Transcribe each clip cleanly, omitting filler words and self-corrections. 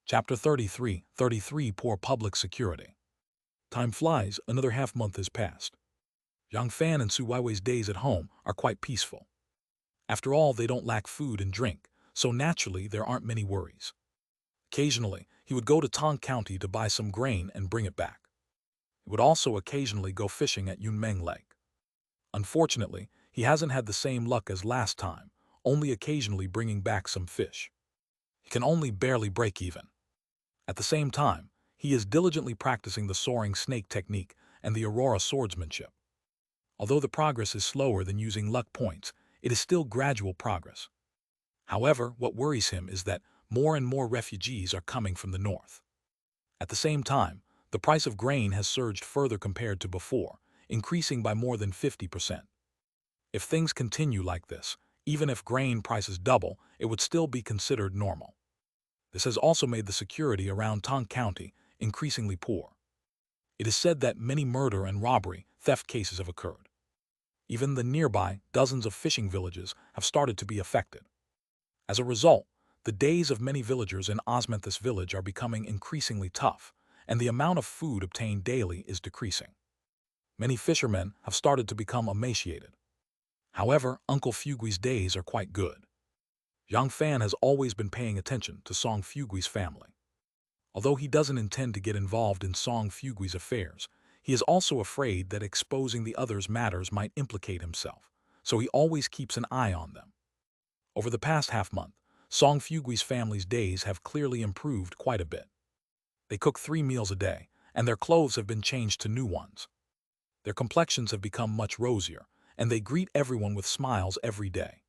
Chapter 33, 33 Poor Public Security. Time flies, another half-month has passed. Jiang Fan and Su Weiwei's days at home are quite peaceful. After all, they don't lack food and drink, so naturally there aren't many worries. Occasionally, he would go to Tong County to buy some grain and bring it back. He would also occasionally go fishing at Yunmeng Lake. Unfortunately, he hasn't had the same luck as last time, only occasionally bringing back some fish. He can only barely break even. At the same time, he is diligently practicing the soaring snake technique and the aurora swordsmanship. Although the progress is slower than using luck points, it is still gradual progress. However, what worries him is that more and more refugees are coming from the north. At the same time, the price of grain has surged further compared to before, increasing by more than 50%. If things continue like this, even if grain prices double, it would still be considered normal. This has also made the security around Tong County increasingly poor. It is said that many murder and robbery, theft cases have occurred. Even the nearby dozens of fishing villages have started to be affected. As a result, the days of many villagers in Osmanthus village are becoming increasingly tough, and the amount of food obtained daily is decreasing. Many fishermen have started to become emaciated. However, Uncle Fugui's days are quite good. Jiang Fan has always been paying attention to Song Fugui's family. Although he doesn't intend to get involved in Song Fugui's affairs, he is also afraid that exposing the others' matters might implicate himself, so he always keeps an eye on them. Over the past half-month, Song Fugui's family's days have clearly improved quite a bit. They cook 3 meals a day, and their clothes have been changed to new ones. Their complexions have become much rosier, and they greet everyone with smiles every day.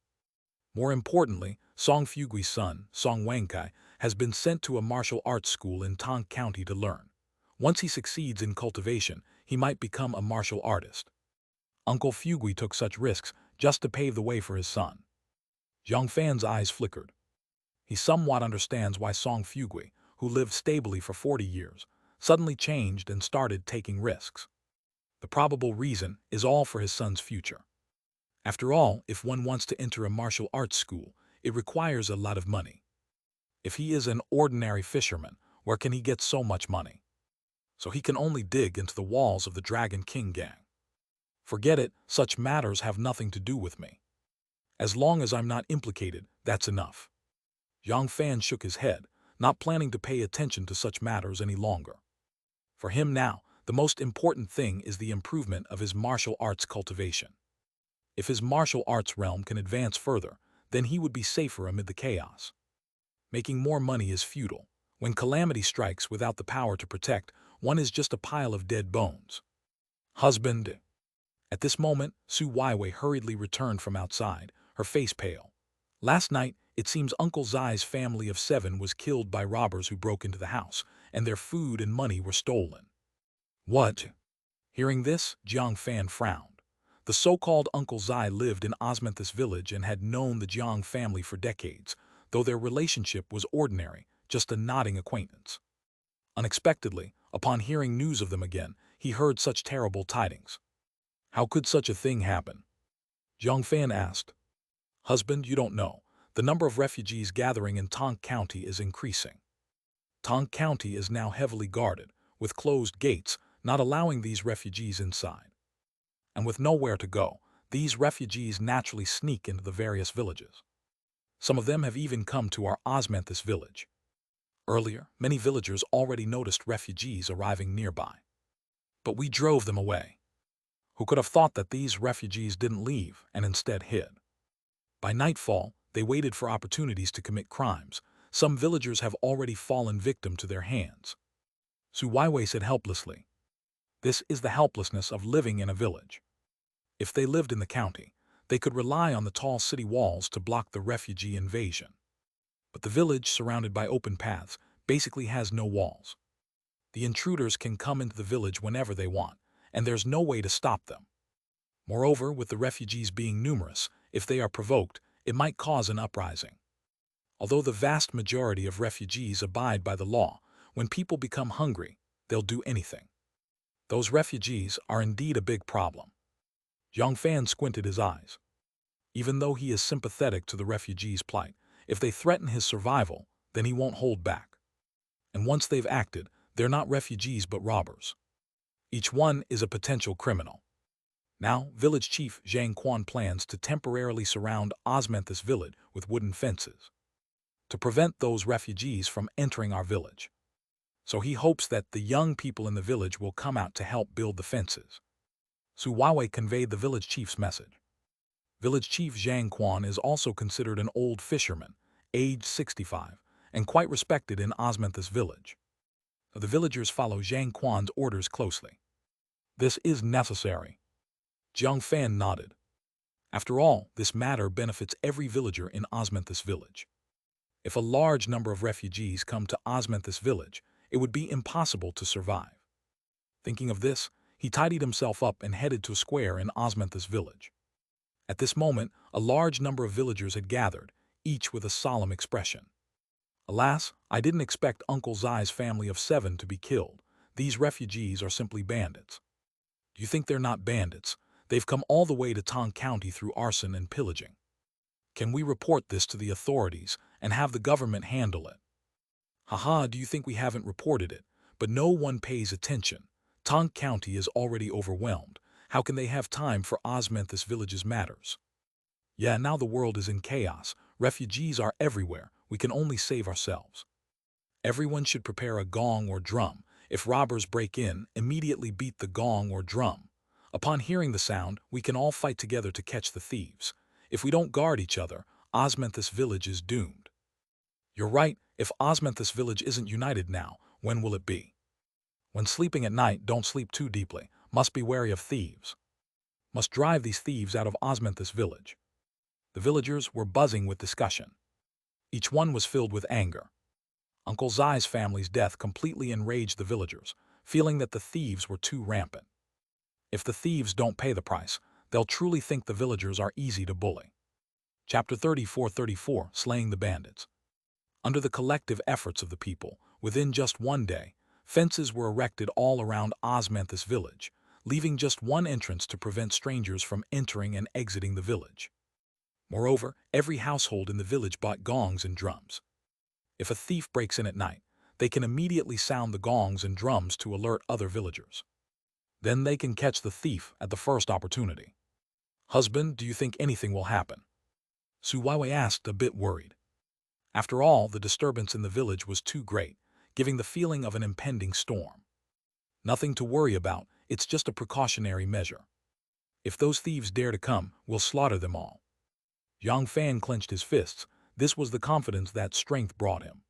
More importantly, Song Fugui's son, Song Wangkai, has been sent to a martial arts school in Tong County to learn. Once he succeeds in cultivation, he might become a martial artist. Uncle Fugui took such risks just to pave the way for his son. Jiang Fan's eyes flickered. He somewhat understands why Song Fugui, who lived stably for 40 years, suddenly changed and started taking risks. The probable reason is all for his son's future. After all, if one wants to enter a martial arts school, it requires a lot of money. If he is an ordinary fisherman, where can he get so much money? So he can only dig into the walls of the Dragon King gang. Forget it, such matters have nothing to do with me. As long as I'm not implicated, that's enough. Jiang Fan shook his head, not planning to pay attention to such matters any longer. For him now, the most important thing is the improvement of his martial arts cultivation. If his martial arts realm can advance further, then he would be safer amid the chaos. Making more money is futile. When calamity strikes without the power to protect, one is just a pile of dead bones. Husband. At this moment, Su Weiwei hurriedly returned from outside, her face pale. Last night, it seems Uncle Zai's family of 7 was killed by robbers who broke into the house, and their food and money were stolen. What? Hearing this, Jiang Fan frowned. The so-called Uncle Zai lived in Osmanthus village and had known the Jiang family for decades, though their relationship was ordinary, just a nodding acquaintance. Unexpectedly, upon hearing news of them again, he heard such terrible tidings. How could such a thing happen? Jiang Fan asked. Husband, you don't know. The number of refugees gathering in Tong County is increasing. Tong County is now heavily guarded, with closed gates, not allowing these refugees inside. And with nowhere to go, these refugees naturally sneak into the various villages. Some of them have even come to our Osmanthus village. Earlier, many villagers already noticed refugees arriving nearby. But we drove them away. Who could have thought that these refugees didn't leave and instead hid? By nightfall, they waited for opportunities to commit crimes. Some villagers have already fallen victim to their hands. Su Weiwei said helplessly. This is the helplessness of living in a village. If they lived in the county, they could rely on the tall city walls to block the refugee invasion. But the village, surrounded by open paths, basically has no walls. The intruders can come into the village whenever they want, and there's no way to stop them. Moreover, with the refugees being numerous, if they are provoked, it might cause an uprising. Although the vast majority of refugees abide by the law, when people become hungry, they'll do anything. Those refugees are indeed a big problem. Jiang Fan squinted his eyes. Even though he is sympathetic to the refugees' plight, if they threaten his survival, then he won't hold back. And once they've acted, they're not refugees but robbers. Each one is a potential criminal. Now, village chief Jiang Fan plans to temporarily surround Osmanthus village with wooden fences to prevent those refugees from entering our village. So he hopes that the young people in the village will come out to help build the fences. Su Weiwei conveyed the village chief's message. Village chief Jiang Fan is also considered an old fisherman, aged 65, and quite respected in Osmanthus village. The villagers follow Jiang Fan's orders closely. This is necessary. Jiang Fan nodded. After all, this matter benefits every villager in Osmanthus village. If a large number of refugees come to Osmanthus village, it would be impossible to survive. Thinking of this, he tidied himself up and headed to a square in Osmanthus village. At this moment, a large number of villagers had gathered, each with a solemn expression. Alas, I didn't expect Uncle Zai's family of 7 to be killed. These refugees are simply bandits. Do you think they're not bandits? They've come all the way to Tong County through arson and pillaging. Can we report this to the authorities and have the government handle it? Haha, do you think we haven't reported it? But no one pays attention. Tong County is already overwhelmed. How can they have time for Osmanthus village's matters? Yeah, now the world is in chaos. Refugees are everywhere. We can only save ourselves. Everyone should prepare a gong or drum. If robbers break in, immediately beat the gong or drum. Upon hearing the sound, we can all fight together to catch the thieves. If we don't guard each other, Osmanthus village is doomed. You're right, if Osmanthus village isn't united now, when will it be? When sleeping at night, don't sleep too deeply. Must be wary of thieves. Must drive these thieves out of Osmanthus village. The villagers were buzzing with discussion. Each one was filled with anger. Uncle Zai's family's death completely enraged the villagers, feeling that the thieves were too rampant. If the thieves don't pay the price, they'll truly think the villagers are easy to bully. Chapter 34:34, Slaying the Bandits. Under the collective efforts of the people, within just one day, fences were erected all around Osmanthus village, leaving just one entrance to prevent strangers from entering and exiting the village. Moreover, every household in the village bought gongs and drums. If a thief breaks in at night, they can immediately sound the gongs and drums to alert other villagers. Then they can catch the thief at the first opportunity. Husband, do you think anything will happen? Su Weiwei asked, a bit worried. After all, the disturbance in the village was too great, giving the feeling of an impending storm. Nothing to worry about, it's just a precautionary measure. If those thieves dare to come, we'll slaughter them all. Jiang Fan clenched his fists. This was the confidence that strength brought him.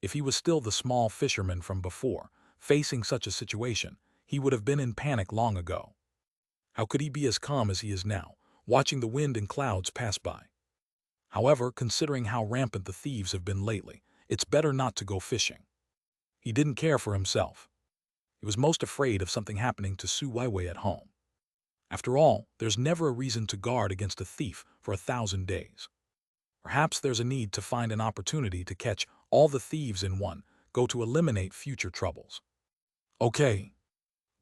If he was still the small fisherman from before, facing such a situation, he would have been in panic long ago. How could he be as calm as he is now, watching the wind and clouds pass by? However, considering how rampant the thieves have been lately, it's better not to go fishing. He didn't care for himself. He was most afraid of something happening to Su Weiwei at home. After all, there's never a reason to guard against a thief for 1,000 days. Perhaps there's a need to find an opportunity to catch all the thieves in one go to eliminate future troubles. Okay.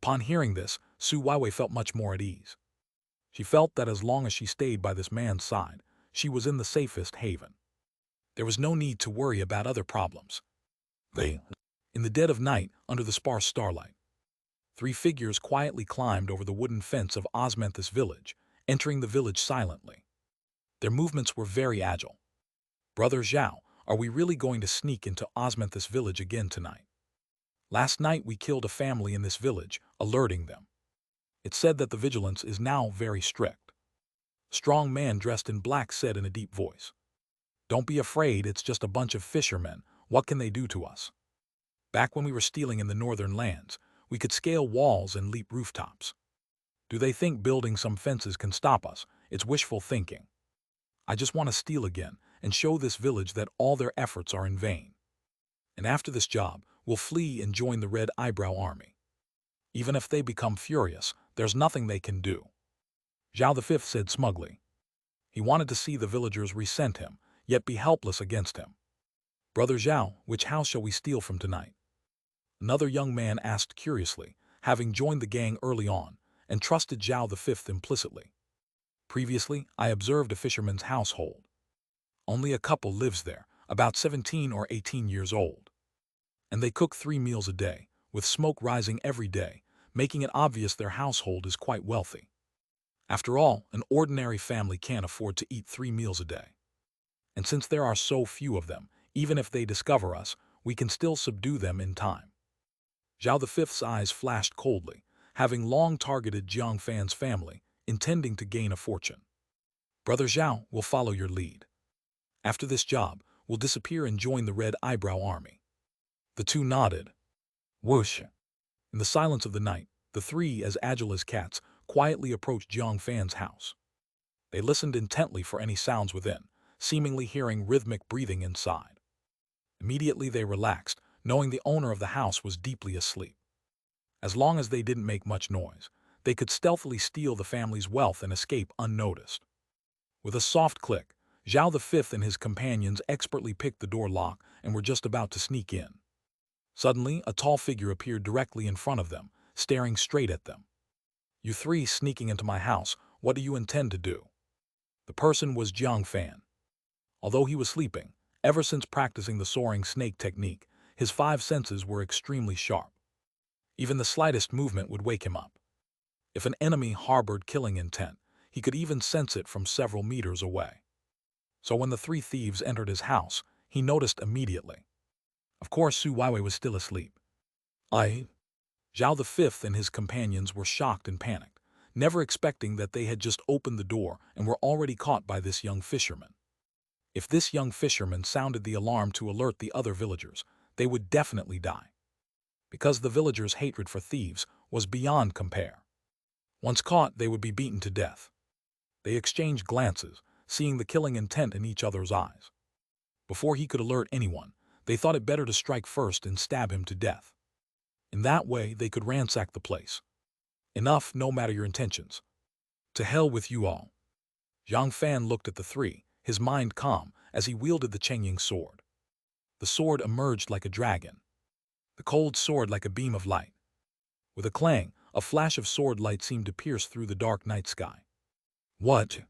Upon hearing this, Su Weiwei felt much more at ease. She felt that as long as she stayed by this man's side, she was in the safest haven. There was no need to worry about other problems. In the dead of night, under the sparse starlight, 3 figures quietly climbed over the wooden fence of Osmanthus village, entering the village silently. Their movements were very agile. Brother Zhao, are we really going to sneak into Osmanthus village again tonight? Last night we killed a family in this village, alerting them. It's said that the vigilance is now very strict. A strong man dressed in black said in a deep voice. Don't be afraid, it's just a bunch of fishermen. What can they do to us? Back when we were stealing in the northern lands, we could scale walls and leap rooftops. Do they think building some fences can stop us? It's wishful thinking. I just want to steal again and show this village that all their efforts are in vain. And after this job, we'll flee and join the Red Eyebrow Army. Even if they become furious, there's nothing they can do. Zhao V said smugly. He wanted to see the villagers resent him, yet be helpless against him. Brother Zhao, which house shall we steal from tonight? Another young man asked curiously, having joined the gang early on, and trusted Zhao V implicitly. Previously, I observed a fisherman's household. Only a couple lives there, about 17 or 18 years old. And they cook 3 meals a day, with smoke rising every day, making it obvious their household is quite wealthy. After all, an ordinary family can't afford to eat 3 meals a day. And since there are so few of them, even if they discover us, we can still subdue them in time. Zhao V's eyes flashed coldly, having long targeted Jiang Fan's family, intending to gain a fortune. Brother Zhao will follow your lead. After this job, we'll disappear and join the Red Eyebrow Army. The two nodded. Whoosh! In the silence of the night, the three, as agile as cats, quietly approached Jiang Fan's house. They listened intently for any sounds within, seemingly hearing rhythmic breathing inside. Immediately they relaxed, knowing the owner of the house was deeply asleep. As long as they didn't make much noise, they could stealthily steal the family's wealth and escape unnoticed. With a soft click, Zhao V and his companions expertly picked the door lock and were just about to sneak in. Suddenly, a tall figure appeared directly in front of them, staring straight at them. You three sneaking into my house, what do you intend to do? The person was Jiang Fan. Although he was sleeping, ever since practicing the soaring snake technique, his 5 senses were extremely sharp. Even the slightest movement would wake him up. If an enemy harbored killing intent, he could even sense it from several meters away. So when the 3 thieves entered his house, he noticed immediately. Of course, Su Weiwei was still asleep. Zhao V and his companions were shocked and panicked, never expecting that they had just opened the door and were already caught by this young fisherman. If this young fisherman sounded the alarm to alert the other villagers, they would definitely die. Because the villagers' hatred for thieves was beyond compare. Once caught, they would be beaten to death. They exchanged glances, seeing the killing intent in each other's eyes. Before he could alert anyone, they thought it better to strike first and stab him to death. In that way, they could ransack the place. Enough, no matter your intentions. To hell with you all. Jiang Fan looked at the 3, his mind calm, as he wielded the Chengying sword. The sword emerged like a dragon. The cold sword like a beam of light. With a clang, a flash of sword light seemed to pierce through the dark night sky. What?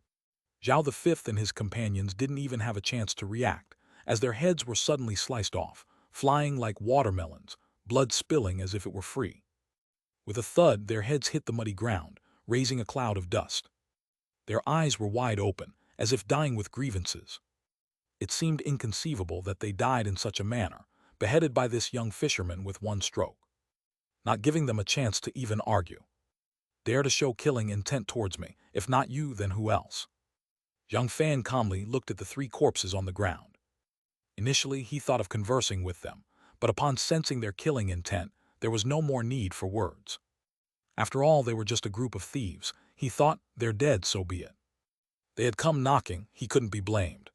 Zhao V and his companions didn't even have a chance to react, as their heads were suddenly sliced off, flying like watermelons, blood spilling as if it were free. With a thud, their heads hit the muddy ground, raising a cloud of dust. Their eyes were wide open, as if dying with grievances. It seemed inconceivable that they died in such a manner, beheaded by this young fisherman with one stroke, not giving them a chance to even argue. Dare to show killing intent towards me, if not you, then who else? Jiang Fan calmly looked at the 3 corpses on the ground. Initially, he thought of conversing with them, but upon sensing their killing intent, there was no more need for words. After all, they were just a group of thieves. He thought, they're dead, so be it. They had come knocking, he couldn't be blamed.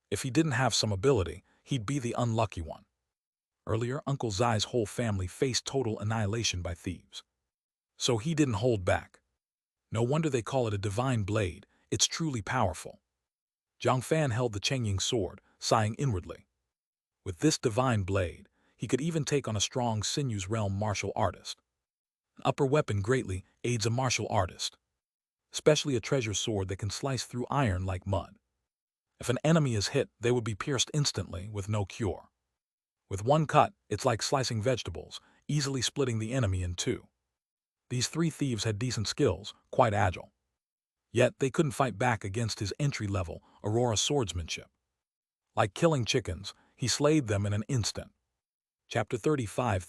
If he didn't have some ability, he'd be the unlucky one. Earlier, Uncle Zai's whole family faced total annihilation by thieves. So he didn't hold back. No wonder they call it a divine blade, it's truly powerful. Jiang Fan held the Chengying sword, sighing inwardly. With this divine blade, he could even take on a strong sinews realm martial artist. An upper weapon greatly aids a martial artist, especially a treasure sword that can slice through iron like mud. If an enemy is hit, they would be pierced instantly with no cure. With one cut, it's like slicing vegetables, easily splitting the enemy in 2. These 3 thieves had decent skills, quite agile. Yet they couldn't fight back against his entry-level Aurora swordsmanship. Like killing chickens, he slayed them in an instant. Chapter 35.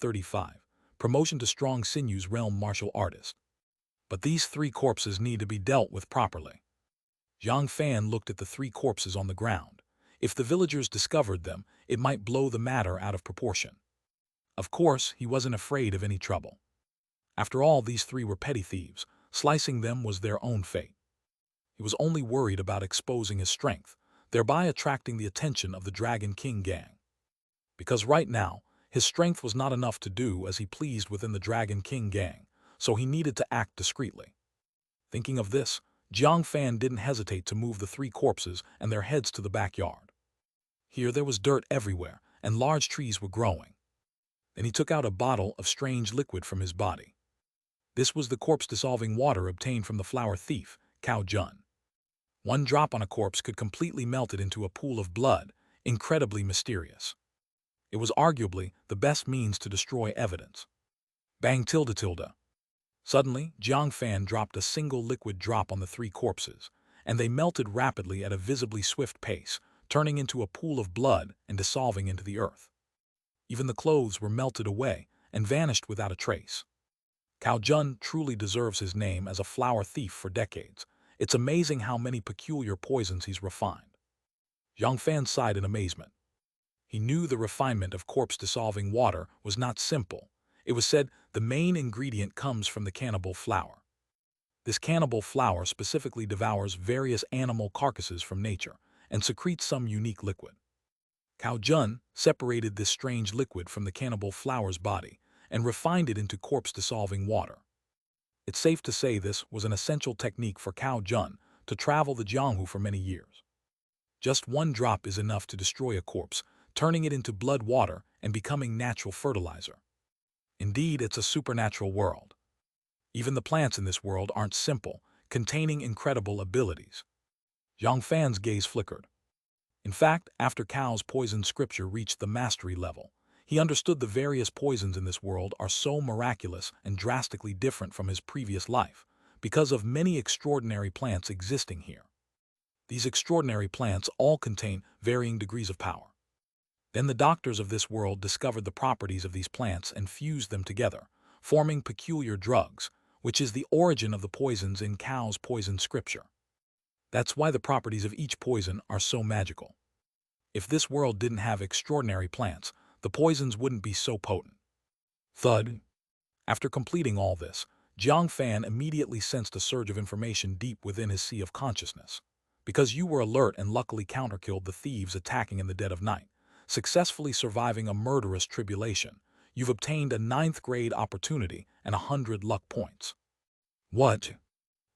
Promotion to Strong Sinews Realm Martial Artist. But these 3 corpses need to be dealt with properly. Jiang Fan looked at the 3 corpses on the ground. If the villagers discovered them, it might blow the matter out of proportion. Of course, he wasn't afraid of any trouble. After all, these 3 were petty thieves. Slicing them was their own fate. He was only worried about exposing his strength, thereby attracting the attention of the Dragon King gang. Because right now, his strength was not enough to do as he pleased within the Dragon King gang, so he needed to act discreetly. Thinking of this, Jiang Fan didn't hesitate to move the 3 corpses and their heads to the backyard. Here there was dirt everywhere, and large trees were growing. Then he took out a bottle of strange liquid from his body. This was the corpse-dissolving water obtained from the flower thief, Cao Jun. One drop on a corpse could completely melt it into a pool of blood, incredibly mysterious. It was arguably the best means to destroy evidence. Bang tilde tilde. Suddenly, Jiang Fan dropped a single liquid drop on the three corpses, and they melted rapidly at a visibly swift pace, turning into a pool of blood and dissolving into the earth. Even the clothes were melted away and vanished without a trace. Cao Jun truly deserves his name as a flower thief for decades. It's amazing how many peculiar poisons he's refined. Jiang Fan sighed in amazement. He knew the refinement of corpse-dissolving water was not simple. It was said the main ingredient comes from the cannibal flower. This cannibal flower specifically devours various animal carcasses from nature and secretes some unique liquid. Cao Jun separated this strange liquid from the cannibal flower's body and refined it into corpse-dissolving water. It's safe to say this was an essential technique for Cao Jun to travel the Jianghu for many years. Just one drop is enough to destroy a corpse, turning it into blood water and becoming natural fertilizer. Indeed, it's a supernatural world. Even the plants in this world aren't simple, containing incredible abilities. Jiang Fan's gaze flickered. In fact, after Cao's poison scripture reached the mastery level, he understood the various poisons in this world are so miraculous and drastically different from his previous life, because of many extraordinary plants existing here. These extraordinary plants all contain varying degrees of power. Then the doctors of this world discovered the properties of these plants and fused them together, forming peculiar drugs, which is the origin of the poisons in Cao's poison scripture. That's why the properties of each poison are so magical. If this world didn't have extraordinary plants, the poisons wouldn't be so potent. Thud. After completing all this, Jiang Fan immediately sensed a surge of information deep within his sea of consciousness. Because you were alert and luckily counterkilled the thieves attacking in the dead of night, successfully surviving a murderous tribulation, you've obtained a 9th grade opportunity and 100 luck points. What?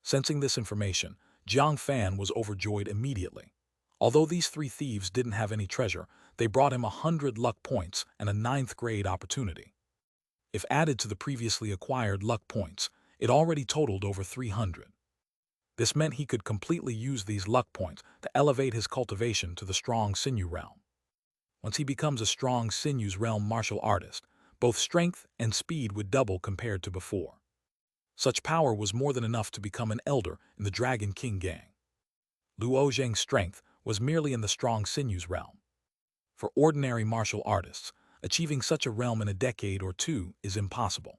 Sensing this information, Jiang Fan was overjoyed immediately. Although these three thieves didn't have any treasure, they brought him 100 luck points and a 9th grade opportunity. If added to the previously acquired luck points, it already totaled over 300. This meant he could completely use these luck points to elevate his cultivation to the strong sinew realm. Once he becomes a strong sinews realm martial artist, both strength and speed would double compared to before. Such power was more than enough to become an elder in the Dragon King gang. Luo Zheng's strength was merely in the strong sinews realm. For ordinary martial artists, achieving such a realm in a decade or two is impossible.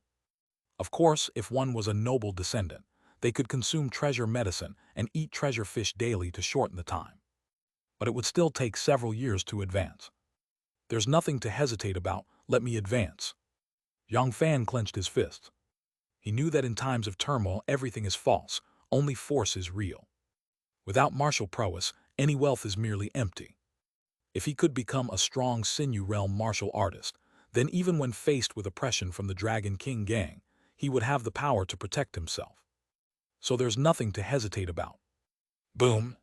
Of course, if one was a noble descendant, they could consume treasure medicine and eat treasure fish daily to shorten the time. But it would still take several years to advance. There's nothing to hesitate about, let me advance. Jiang Fan clenched his fists. He knew that in times of turmoil everything is false, only force is real. Without martial prowess, any wealth is merely empty. If he could become a strong sinew realm martial artist, then even when faced with oppression from the Dragon King gang, he would have the power to protect himself. So there's nothing to hesitate about. Boom!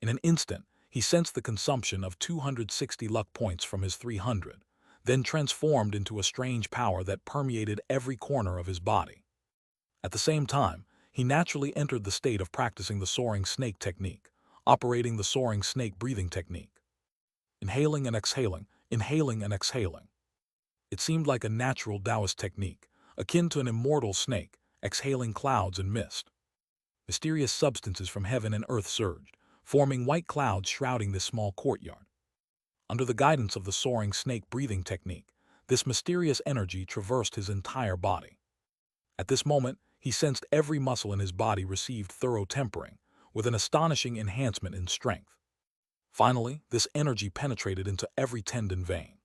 In an instant, he sensed the consumption of 260 luck points from his 300, then transformed into a strange power that permeated every corner of his body. At the same time, he naturally entered the state of practicing the soaring snake technique, operating the soaring snake breathing technique. Inhaling and exhaling, inhaling and exhaling. It seemed like a natural Taoist technique, akin to an immortal snake, exhaling clouds and mist. Mysterious substances from heaven and earth surged, forming white clouds shrouding this small courtyard. Under the guidance of the soaring snake breathing technique, this mysterious energy traversed his entire body. At this moment, he sensed every muscle in his body received thorough tempering, with an astonishing enhancement in strength. Finally, this energy penetrated into every tendon vein,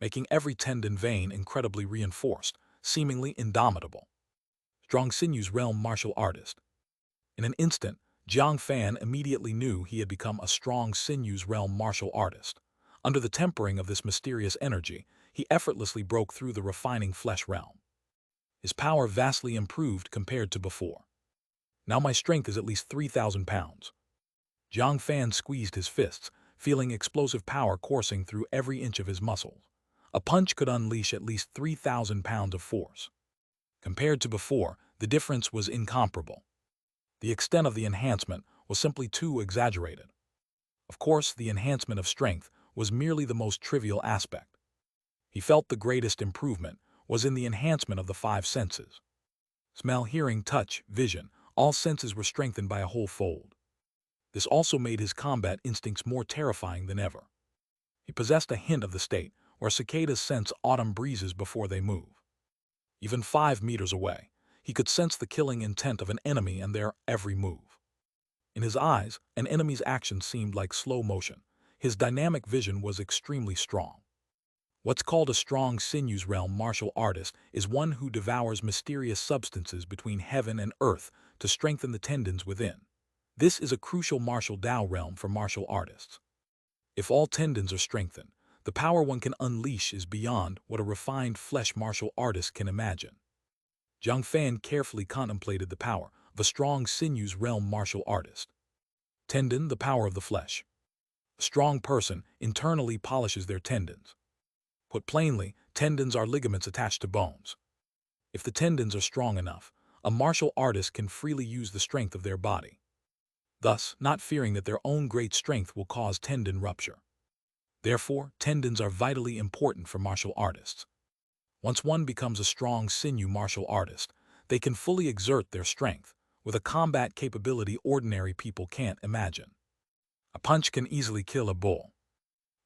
making every tendon vein incredibly reinforced, seemingly indomitable. Strong sinews realm martial artist. In an instant, Jiang Fan immediately knew he had become a strong sinews realm martial artist. Under the tempering of this mysterious energy, he effortlessly broke through the refining flesh realm. His power vastly improved compared to before. Now my strength is at least 3,000 pounds. Jiang Fan squeezed his fists, feeling explosive power coursing through every inch of his muscles. A punch could unleash at least 3,000 pounds of force. Compared to before, the difference was incomparable. The extent of the enhancement was simply too exaggerated. Of course, the enhancement of strength was merely the most trivial aspect. He felt the greatest improvement was in the enhancement of the five senses. Smell, hearing, touch, vision, all senses were strengthened by a whole fold. This also made his combat instincts more terrifying than ever. He possessed a hint of the state where cicadas sense autumn breezes before they move. Even 5 meters away, he could sense the killing intent of an enemy and their every move. In his eyes, an enemy's action seemed like slow motion. His dynamic vision was extremely strong. What's called a strong sinews realm martial artist is one who devours mysterious substances between heaven and earth to strengthen the tendons within. This is a crucial martial Tao realm for martial artists. If all tendons are strengthened, the power one can unleash is beyond what a refined flesh martial artist can imagine. Jiang Fan carefully contemplated the power of a strong sinews realm martial artist. Tendon, the power of the flesh. A strong person internally polishes their tendons. Put plainly, tendons are ligaments attached to bones. If the tendons are strong enough, a martial artist can freely use the strength of their body, thus not fearing that their own great strength will cause tendon rupture. Therefore, tendons are vitally important for martial artists. Once one becomes a strong sinew martial artist, they can fully exert their strength, with a combat capability ordinary people can't imagine. A punch can easily kill a bull.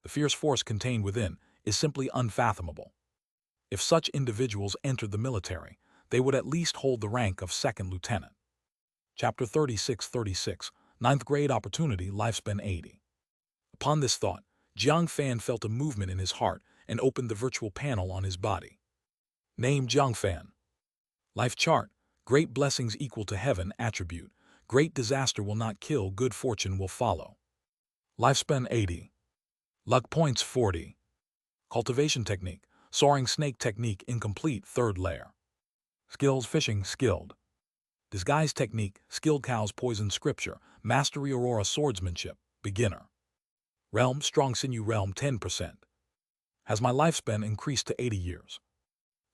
The fierce force contained within is simply unfathomable. If such individuals entered the military, they would at least hold the rank of second lieutenant. Chapter 36, Ninth Grade Opportunity, Lifespan 80. Upon this thought, Jiang Fan felt a movement in his heart and opened the virtual panel on his body. Name: Jiang Fan. Life chart: great blessings equal to heaven. Attribute: great disaster will not kill, good fortune will follow. Lifespan 80. Luck points 40. Cultivation technique: soaring snake technique incomplete, third layer. Skills: fishing, skilled. Disguise technique: skilled, cows, poison, scripture, mastery, aurora, swordsmanship, beginner. Realm: strong sinew realm 10%. Has my lifespan increased to 80 years?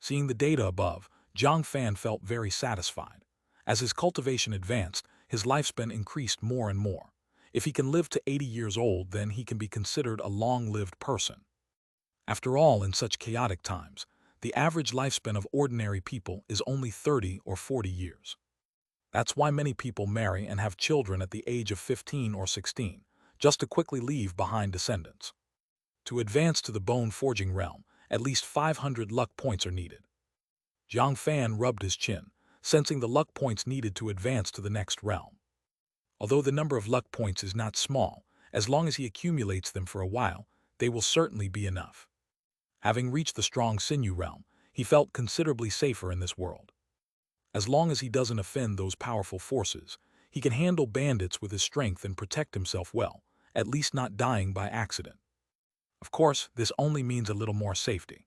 Seeing the data above, Jiang Fan felt very satisfied. As his cultivation advanced, his lifespan increased more and more. If he can live to 80 years old, then he can be considered a long-lived person. After all, in such chaotic times, the average lifespan of ordinary people is only 30 or 40 years. That's why many people marry and have children at the age of 15 or 16, just to quickly leave behind descendants. To advance to the bone-forging realm, at least 500 luck points are needed. Jiang Fan rubbed his chin, sensing the luck points needed to advance to the next realm. Although the number of luck points is not small, as long as he accumulates them for a while, they will certainly be enough. Having reached the strong sinew realm, he felt considerably safer in this world. As long as he doesn't offend those powerful forces, he can handle bandits with his strength and protect himself well, at least not dying by accident. Of course, this only means a little more safety.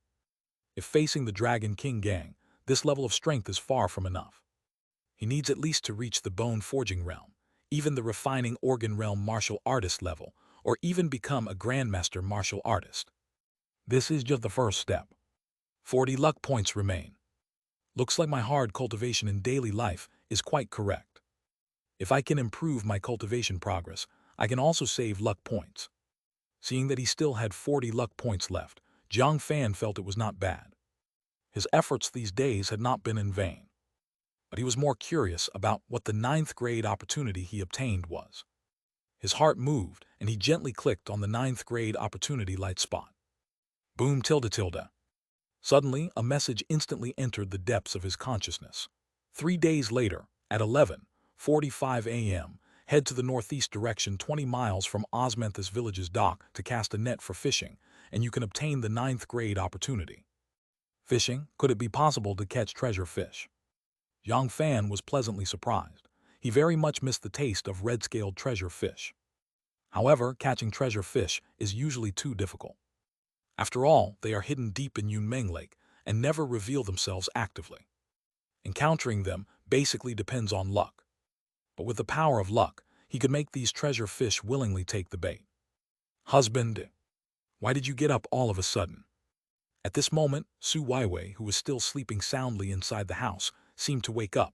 If facing the Dragon King gang, this level of strength is far from enough. He needs at least to reach the bone-forging realm, even the refining organ realm martial artist level, or even become a grandmaster martial artist. This is just the first step. 40 luck points remain. Looks like my hard cultivation in daily life is quite correct. If I can improve my cultivation progress, I can also save luck points. Seeing that he still had 40 luck points left, Jiang Fan felt it was not bad. His efforts these days had not been in vain. But he was more curious about what the 9th grade opportunity he obtained was. His heart moved, and he gently clicked on the 9th grade opportunity light spot. Boom, tilde tilde. Suddenly, a message instantly entered the depths of his consciousness. 3 days later, at 11:45 a.m., head to the northeast direction 20 miles from Osmanthus village's dock to cast a net for fishing, and you can obtain the 9th grade opportunity. Fishing? Could it be possible to catch treasure fish? Jiang Fan was pleasantly surprised. He very much missed the taste of red-scaled treasure fish. However, catching treasure fish is usually too difficult. After all, they are hidden deep in Yunmeng Lake and never reveal themselves actively. Encountering them basically depends on luck. But with the power of luck, he could make these treasure fish willingly take the bait. Husband, why did you get up all of a sudden? At this moment, Su Weiwei, who was still sleeping soundly inside the house, seemed to wake up.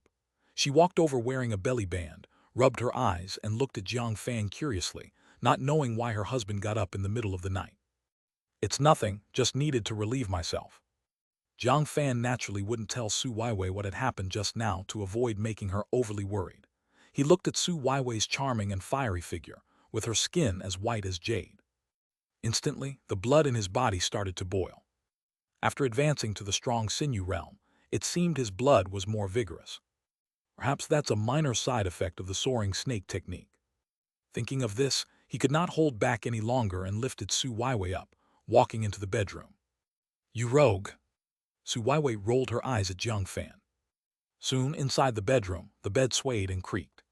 She walked over wearing a belly band, rubbed her eyes, and looked at Jiang Fan curiously, not knowing why her husband got up in the middle of the night. It's nothing, just needed to relieve myself. Jiang Fan naturally wouldn't tell Su Weiwei what had happened just now to avoid making her overly worried. He looked at Su Weiwei's charming and fiery figure, with her skin as white as jade. Instantly, the blood in his body started to boil. After advancing to the strong sinew realm, it seemed his blood was more vigorous. Perhaps that's a minor side effect of the soaring snake technique. Thinking of this, he could not hold back any longer and lifted Su Weiwei up, walking into the bedroom. "You rogue!" Su Weiwei rolled her eyes at Jiang Fan. Soon, inside the bedroom, the bed swayed and creaked.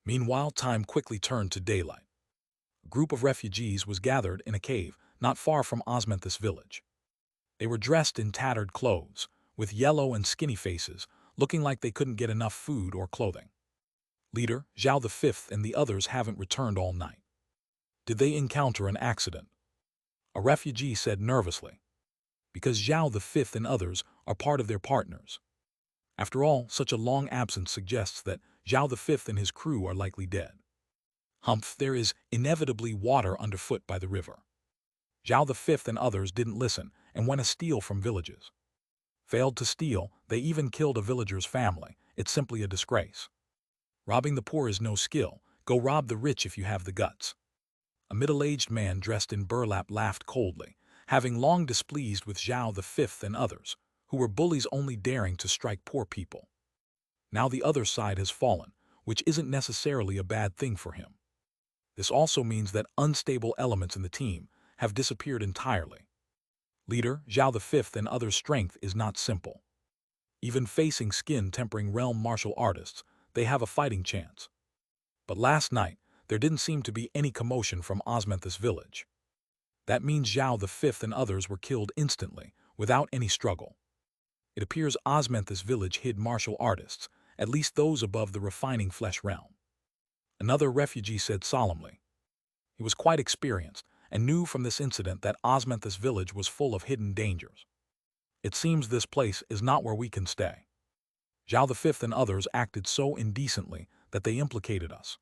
Meanwhile, time quickly turned to daylight. A group of refugees was gathered in a cave not far from Osmanthus village. They were dressed in tattered clothes, with yellow and skinny faces, looking like they couldn't get enough food or clothing. Leader, Zhao V and the others haven't returned all night. Did they encounter an accident? A refugee said nervously. Because Zhao V and others are part of their partners. After all, such a long absence suggests that Zhao V and his crew are likely dead. Humph, there is inevitably water underfoot by the river. Zhao V and others didn't listen and went to steal from villages. Failed to steal, they even killed a villager's family. It's simply a disgrace. Robbing the poor is no skill. Go rob the rich if you have the guts. A middle-aged man dressed in burlap laughed coldly, having long displeased with Zhao V and others, who were bullies only daring to strike poor people. Now the other side has fallen, which isn't necessarily a bad thing for him. This also means that unstable elements in the team have disappeared entirely. Leader, Zhao V and others' strength is not simple. Even facing skin-tempering realm martial artists, they have a fighting chance. But last night, there didn't seem to be any commotion from Osmanthus village. That means Zhao V and others were killed instantly, without any struggle. It appears Osmanthus village hid martial artists, at least those above the refining flesh realm. Another refugee said solemnly. He was quite experienced, and knew from this incident that Osmanthus village was full of hidden dangers. It seems this place is not where we can stay. Zhao V and others acted so indecently that they implicated us.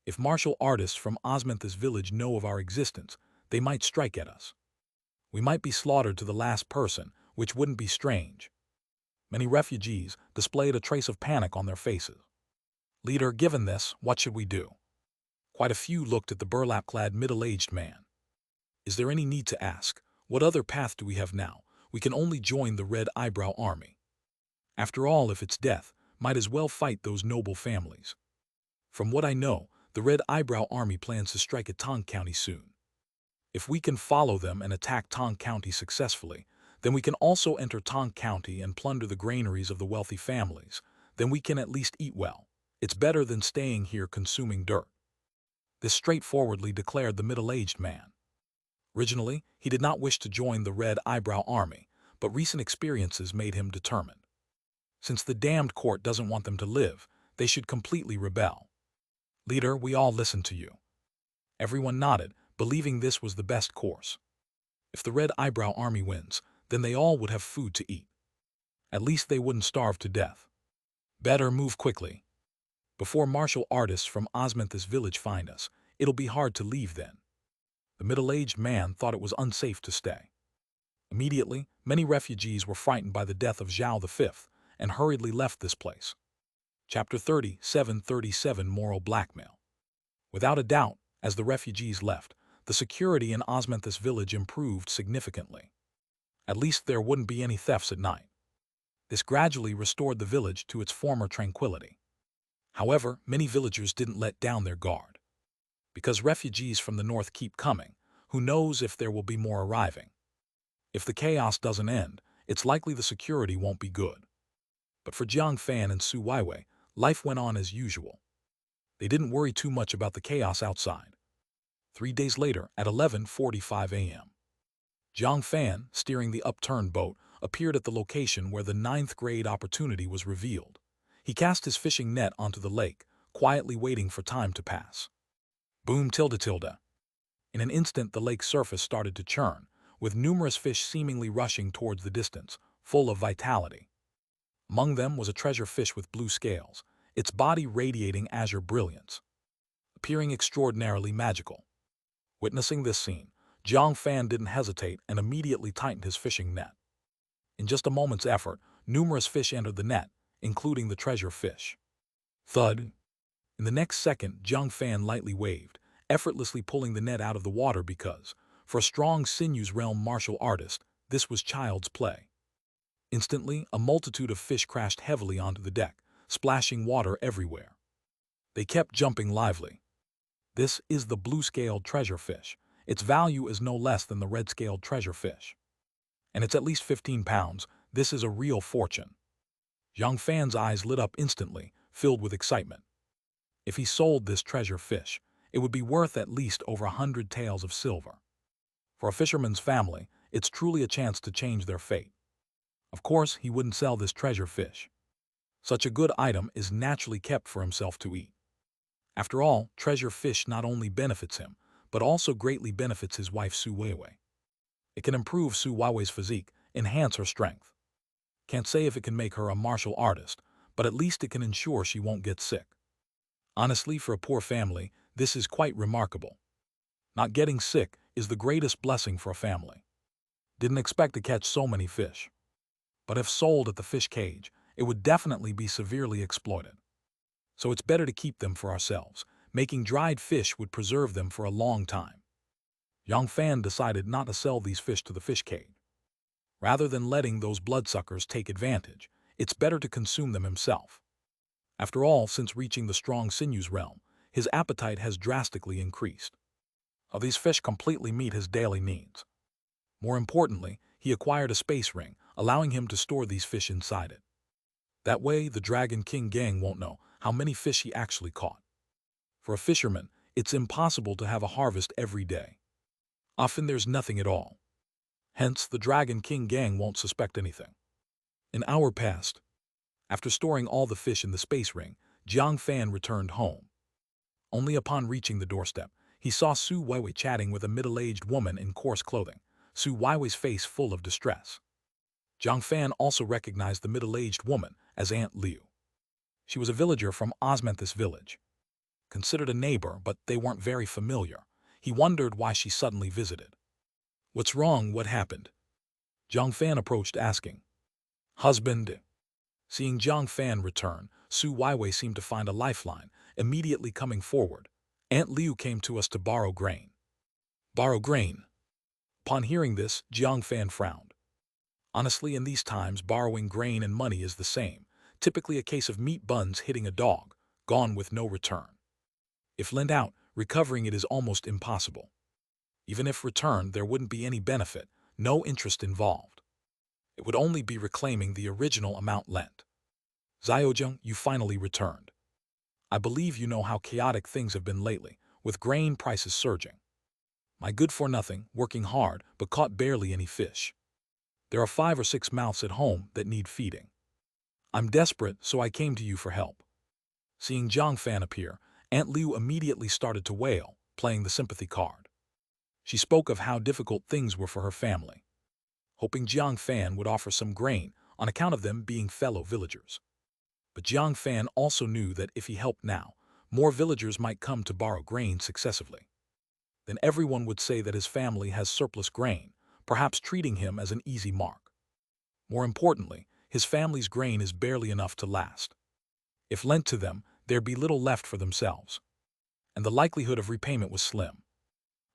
If martial artists from Osmanthus village know of our existence, they might strike at us. We might be slaughtered to the last person, which wouldn't be strange. Many refugees displayed a trace of panic on their faces. Leader, given this, what should we do? Quite a few looked at the burlap-clad middle-aged man. Is there any need to ask, what other path do we have now? We can only join the Red Eyebrow Army. After all, if it's death, might as well fight those noble families. From what I know, the Red Eyebrow Army plans to strike at Tong County soon. If we can follow them and attack Tong County successfully, then we can also enter Tong County and plunder the granaries of the wealthy families. Then we can at least eat well. It's better than staying here consuming dirt. This straightforwardly declared the middle-aged man. Originally, he did not wish to join the Red Eyebrow Army, but recent experiences made him determined. Since the damned court doesn't want them to live, they should completely rebel. Leader, we all listen to you. Everyone nodded, believing this was the best course. If the Red Eyebrow Army wins, then they all would have food to eat. At least they wouldn't starve to death. Better move quickly. Before martial artists from Osmanthus village find us, it'll be hard to leave then. The middle-aged man thought it was unsafe to stay. Immediately, many refugees were frightened by the death of Zhao V and hurriedly left this place. Chapter 37 Moral Blackmail. Without a doubt, as the refugees left, the security in Osmanthus village improved significantly. At least there wouldn't be any thefts at night. This gradually restored the village to its former tranquility. However, many villagers didn't let down their guard. Because refugees from the north keep coming, who knows if there will be more arriving. If the chaos doesn't end, it's likely the security won't be good. But for Jiang Fan and Su Weiwei, life went on as usual. They didn't worry too much about the chaos outside. 3 days later, at 11:45 a.m., Jiang Fan, steering the upturned boat, appeared at the location where the 9th grade opportunity was revealed. He cast his fishing net onto the lake, quietly waiting for time to pass. Boom tilde tilde. In an instant the lake's surface started to churn, with numerous fish seemingly rushing towards the distance, full of vitality. Among them was a treasure fish with blue scales, its body radiating azure brilliance, appearing extraordinarily magical. Witnessing this scene, Jiang Fan didn't hesitate and immediately tightened his fishing net. In just a moment's effort, numerous fish entered the net, including the treasure fish. Thud! In the next second, Jiang Fan lightly waved, effortlessly pulling the net out of the water because, for a strong sinews realm martial artist, this was child's play. Instantly, a multitude of fish crashed heavily onto the deck, splashing water everywhere. They kept jumping lively. This is the blue-scaled treasure fish. Its value is no less than the red-scaled treasure fish. And it's at least 15 pounds. This is a real fortune. Jiang Fan's eyes lit up instantly, filled with excitement. If he sold this treasure fish, it would be worth at least over 100 taels of silver. For a fisherman's family, it's truly a chance to change their fate. Of course, he wouldn't sell this treasure fish. Such a good item is naturally kept for himself to eat. After all, treasure fish not only benefits him, but also greatly benefits his wife Su Weiwei. It can improve Su Weiwei's physique, enhance her strength. Can't say if it can make her a martial artist, but at least it can ensure she won't get sick. Honestly, for a poor family, this is quite remarkable. Not getting sick is the greatest blessing for a family. Didn't expect to catch so many fish. But if sold at the fish cage, it would definitely be severely exploited. So it's better to keep them for ourselves. Making dried fish would preserve them for a long time. Jiang Fan decided not to sell these fish to the fish cage. Rather than letting those bloodsuckers take advantage, it's better to consume them himself. After all, since reaching the strong sinews realm, his appetite has drastically increased. These fish completely meet his daily needs. More importantly, he acquired a space ring, allowing him to store these fish inside it. That way, the Dragon King gang won't know how many fish he actually caught. For a fisherman, it's impossible to have a harvest every day. Often there's nothing at all. Hence, the Dragon King gang won't suspect anything. An hour passed. After storing all the fish in the space ring, Jiang Fan returned home. Only upon reaching the doorstep, he saw Su Weiwei chatting with a middle-aged woman in coarse clothing, Su Weiwei's face full of distress. Jiang Fan also recognized the middle-aged woman as Aunt Liu. She was a villager from Osmanthus village. Considered a neighbor, but they weren't very familiar. He wondered why she suddenly visited. "What's wrong? What happened?" Jiang Fan approached asking. "Husband." Seeing Jiang Fan return, Su Weiwei seemed to find a lifeline, immediately coming forward. "Aunt Liu came to us to borrow grain." "Borrow grain?" Upon hearing this, Jiang Fan frowned. Honestly, in these times, borrowing grain and money is the same, typically a case of meat buns hitting a dog, gone with no return. If lent out, recovering it is almost impossible. Even if returned, there wouldn't be any benefit, no interest involved. It would only be reclaiming the original amount lent. "Xiaojeng, you finally returned. I believe you know how chaotic things have been lately, with grain prices surging. My good-for-nothing, working hard, but caught barely any fish. There are 5 or 6 mouths at home that need feeding. I'm desperate, so I came to you for help." Seeing Jiang Fan appear, Aunt Liu immediately started to wail, playing the sympathy card. She spoke of how difficult things were for her family, hoping Jiang Fan would offer some grain on account of them being fellow villagers. But Jiang Fan also knew that if he helped now, more villagers might come to borrow grain successively. Then everyone would say that his family has surplus grain, perhaps treating him as an easy mark. More importantly, his family's grain is barely enough to last. If lent to them, there'd be little left for themselves. And the likelihood of repayment was slim.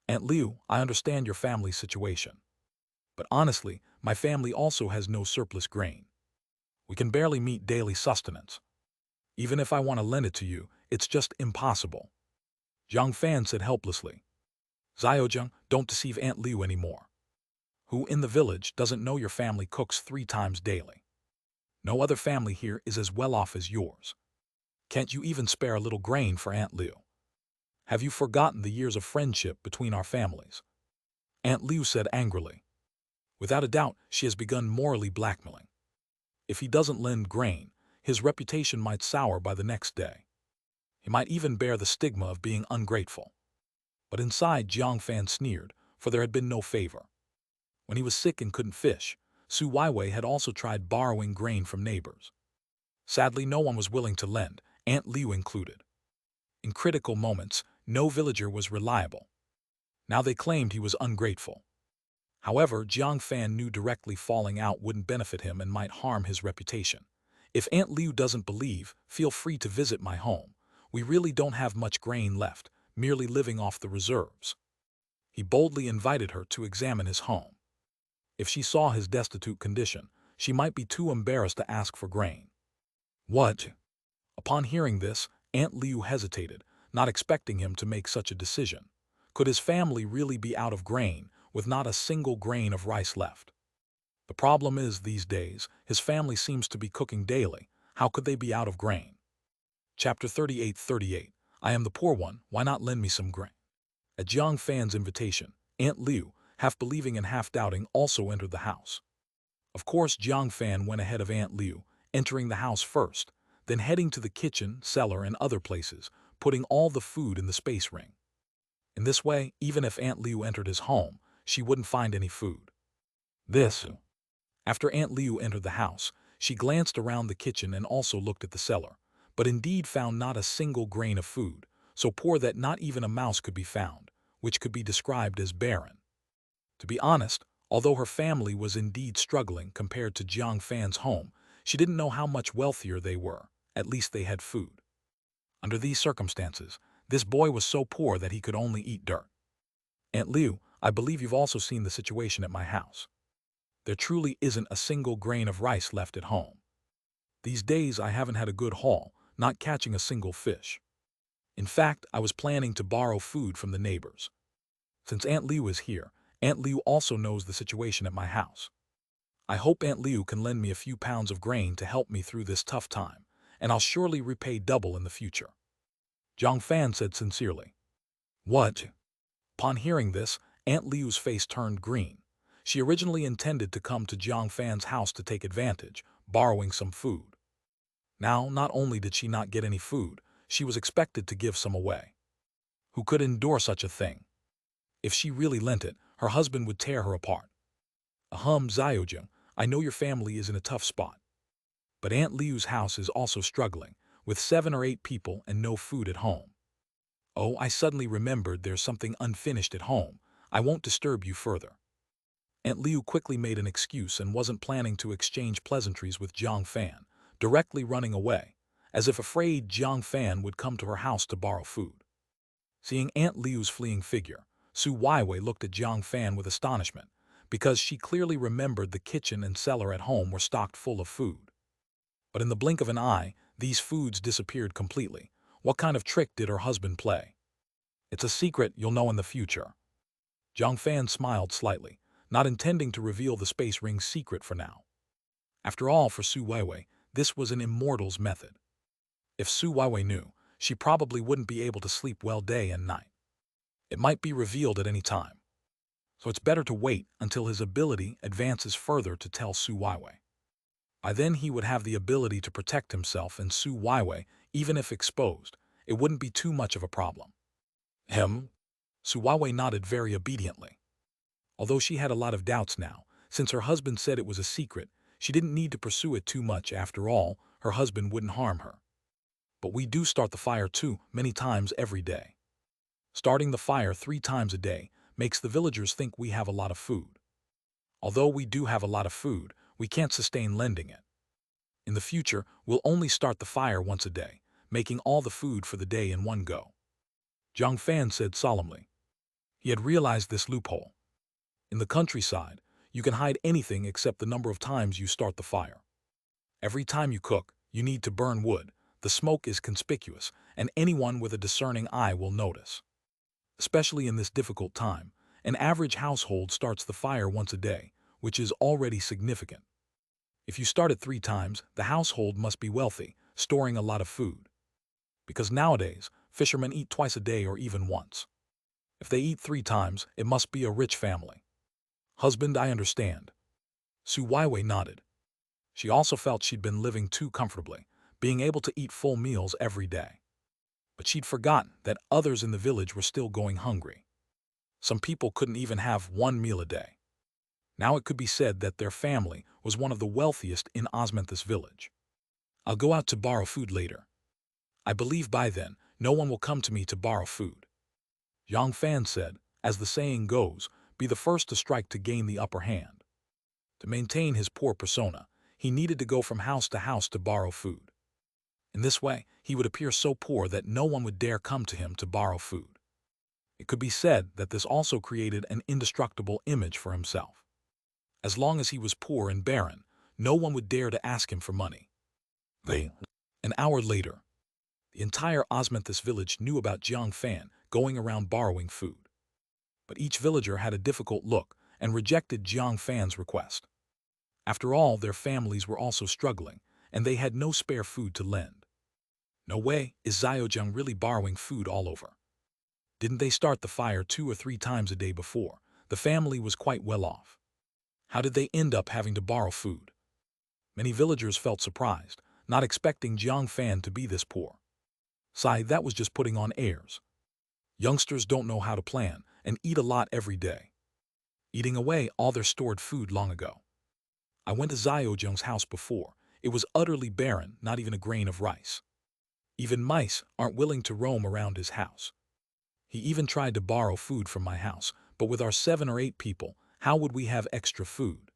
"Aunt Liu, I understand your family's situation. But honestly, my family also has no surplus grain. We can barely meet daily sustenance. Even if I want to lend it to you, it's just impossible." Jiang Fan said helplessly. "Xiaojeng, don't deceive Aunt Liu anymore. Who in the village doesn't know your family cooks 3 times daily? No other family here is as well off as yours. Can't you even spare a little grain for Aunt Liu? Have you forgotten the years of friendship between our families?" Aunt Liu said angrily. Without a doubt, she has begun morally blackmailing. If he doesn't lend grain, his reputation might sour by the next day. He might even bear the stigma of being ungrateful. But inside, Jiang Fan sneered, for there had been no favor. When he was sick and couldn't fish, Su Weiwei had also tried borrowing grain from neighbors. Sadly, no one was willing to lend, Aunt Liu included. In critical moments, no villager was reliable. Now they claimed he was ungrateful. However, Jiang Fan knew directly falling out wouldn't benefit him and might harm his reputation. If Aunt Liu doesn't believe, feel free to visit my home. We really don't have much grain left, merely living off the reserves. He boldly invited her to examine his home. If she saw his destitute condition, she might be too embarrassed to ask for grain. What? Upon hearing this, Aunt Liu hesitated, not expecting him to make such a decision. Could his family really be out of grain, with not a single grain of rice left? The problem is, these days, his family seems to be cooking daily. How could they be out of grain? Chapter 38:38. I am the poor one, why not lend me some grain? At Jiang Fan's invitation, Aunt Liu, half believing and half doubting, also entered the house. Of course, Jiang Fan went ahead of Aunt Liu, entering the house first, then heading to the kitchen, cellar, and other places, putting all the food in the space ring. In this way, even if Aunt Liu entered his home, she wouldn't find any food. After Aunt Liu entered the house, she glanced around the kitchen and also looked at the cellar, but indeed found not a single grain of food, so poor that not even a mouse could be found, which could be described as barren. To be honest, although her family was indeed struggling compared to Jiang Fan's home, she didn't know how much wealthier they were. At least they had food. Under these circumstances, this boy was so poor that he could only eat dirt. Aunt Liu, I believe you've also seen the situation at my house. There truly isn't a single grain of rice left at home. These days I haven't had a good haul, not catching a single fish. In fact, I was planning to borrow food from the neighbors. Since Aunt Liu is here, Aunt Liu also knows the situation at my house. I hope Aunt Liu can lend me a few pounds of grain to help me through this tough time, and I'll surely repay double in the future. Jiang Fan said sincerely. What? Upon hearing this, Aunt Liu's face turned green. She originally intended to come to Jiang Fan's house to take advantage, borrowing some food. Now, not only did she not get any food, she was expected to give some away. Who could endure such a thing? If she really lent it, her husband would tear her apart. Xiaojing, I know your family is in a tough spot. But Aunt Liu's house is also struggling, with 7 or 8 people and no food at home. Oh, I suddenly remembered there's something unfinished at home. I won't disturb you further. Aunt Liu quickly made an excuse and wasn't planning to exchange pleasantries with Jiang Fan, directly running away, as if afraid Jiang Fan would come to her house to borrow food. Seeing Aunt Liu's fleeing figure, Su Weiwei looked at Jiang Fan with astonishment, because she clearly remembered the kitchen and cellar at home were stocked full of food. But in the blink of an eye, these foods disappeared completely. What kind of trick did her husband play? It's a secret you'll know in the future. Jiang Fan smiled slightly, not intending to reveal the space ring's secret for now. After all, for Su Weiwei, this was an immortal's method. If Su Weiwei knew, she probably wouldn't be able to sleep well day and night. It might be revealed at any time. So it's better to wait until his ability advances further to tell Su Weiwei. By then he would have the ability to protect himself and Su Weiwei, even if exposed. It wouldn't be too much of a problem. Su Weiwei nodded very obediently. Although she had a lot of doubts now, since her husband said it was a secret, she didn't need to pursue it too much. After all, her husband wouldn't harm her. But we do start the fire too, many times every day. Starting the fire 3 times a day makes the villagers think we have a lot of food. Although we do have a lot of food, we can't sustain lending it. In the future, we'll only start the fire once a day, making all the food for the day in one go. Jiang Fan said solemnly. He had realized this loophole. In the countryside, you can hide anything except the number of times you start the fire. Every time you cook, you need to burn wood. The smoke is conspicuous, and anyone with a discerning eye will notice. Especially in this difficult time, an average household starts the fire once a day, which is already significant. If you start it 3 times, the household must be wealthy, storing a lot of food. Because nowadays, fishermen eat twice a day or even once. If they eat 3 times, it must be a rich family. Husband, I understand. Su Weiwei nodded. She also felt she'd been living too comfortably, being able to eat full meals every day. But she'd forgotten that others in the village were still going hungry. Some people couldn't even have 1 meal a day. Now it could be said that their family was one of the wealthiest in Osmanthus village. I'll go out to borrow food later. I believe by then, no one will come to me to borrow food. Jiang Fan said, As the saying goes, be the first to strike to gain the upper hand. To maintain his poor persona, he needed to go from house to borrow food. In this way, he would appear so poor that no one would dare come to him to borrow food. It could be said that this also created an indestructible image for himself. As long as he was poor and barren, no one would dare to ask him for money. An hour later, the entire Osmanthus village knew about Jiang Fan going around borrowing food. But each villager had a difficult look and rejected Jiang Fan's request. After all, their families were also struggling, and they had no spare food to lend. No way is Xiaojing really borrowing food all over. Didn't they start the fire 2 or 3 times a day before? The family was quite well off. How did they end up having to borrow food? Many villagers felt surprised, not expecting Jiang Fan to be this poor. That was just putting on airs. Youngsters don't know how to plan and eat a lot every day, eating away all their stored food long ago. I went to Xiaojing's house before. It was utterly barren, not even a grain of rice. Even mice aren't willing to roam around his house. He even tried to borrow food from my house, but with our 7 or 8 people, how would we have extra food?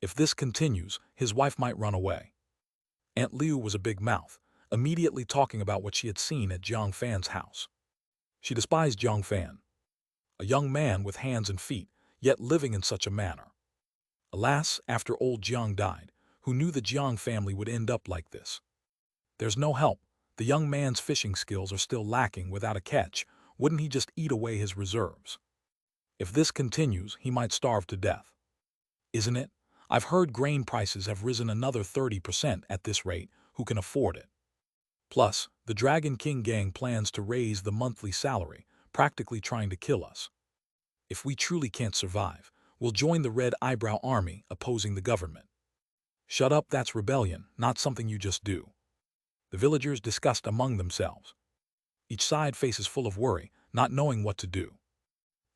If this continues, his wife might run away. Aunt Liu was a big mouth, immediately talking about what she had seen at Jiang Fan's house. She despised Jiang Fan, a young man with hands and feet, yet living in such a manner. Alas, after old Jiang died, who knew the Jiang family would end up like this? There's no help. The young man's fishing skills are still lacking. Without a catch, wouldn't he just eat away his reserves? If this continues, he might starve to death. Isn't it? I've heard grain prices have risen another 30% at this rate. Who can afford it? Plus, the Dragon King gang plans to raise the monthly salary, practically trying to kill us. If we truly can't survive, we'll join the Red Eyebrow Army opposing the government. Shut up, that's rebellion, not something you just do. The villagers discussed among themselves. Each side faces full of worry, not knowing what to do.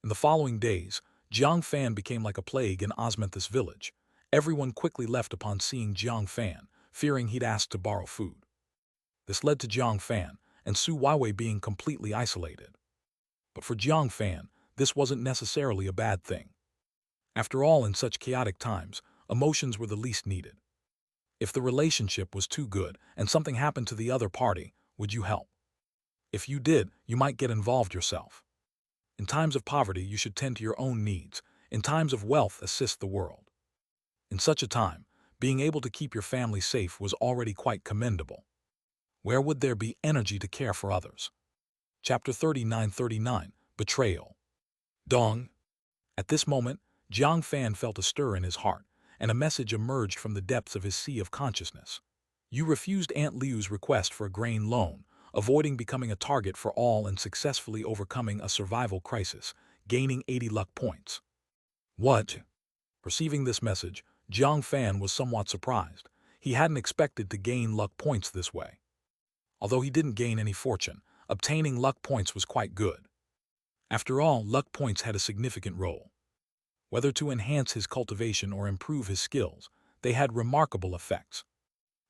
In the following days, Jiang Fan became like a plague in Osmanthus village. Everyone quickly left upon seeing Jiang Fan, fearing he'd asked to borrow food. This led to Jiang Fan and Su Weiwei being completely isolated. But for Jiang Fan, this wasn't necessarily a bad thing. After all, in such chaotic times, emotions were the least needed. If the relationship was too good and something happened to the other party, would you help? If you did, you might get involved yourself. In times of poverty, you should tend to your own needs. In times of wealth, assist the world. In such a time, being able to keep your family safe was already quite commendable. Where would there be energy to care for others? Chapter 39. Betrayal. Dong. At this moment, Jiang Fan felt a stir in his heart, and a message emerged from the depths of his sea of consciousness. You refused Aunt Liu's request for a grain loan, avoiding becoming a target for all and successfully overcoming a survival crisis, gaining 80 luck points. What? Perceiving this message, Jiang Fan was somewhat surprised. He hadn't expected to gain luck points this way. Although he didn't gain any fortune, obtaining luck points was quite good. After all, luck points had a significant role. Whether to enhance his cultivation or improve his skills, they had remarkable effects.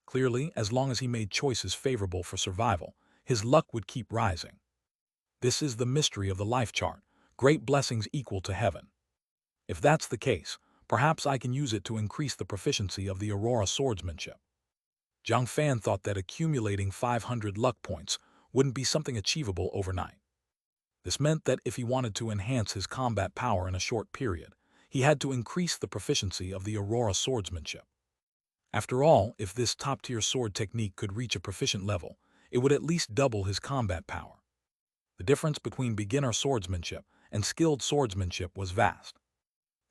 Clearly, as long as he made choices favorable for survival, his luck would keep rising. This is the mystery of the life chart, great blessings equal to heaven. If that's the case, perhaps I can use it to increase the proficiency of the Aurora swordsmanship. Jiang Fan thought that accumulating 500 luck points wouldn't be something achievable overnight. This meant that if he wanted to enhance his combat power in a short period, he had to increase the proficiency of the Aurora swordsmanship. After all, if this top-tier sword technique could reach a proficient level, it would at least double his combat power. The difference between beginner swordsmanship and skilled swordsmanship was vast.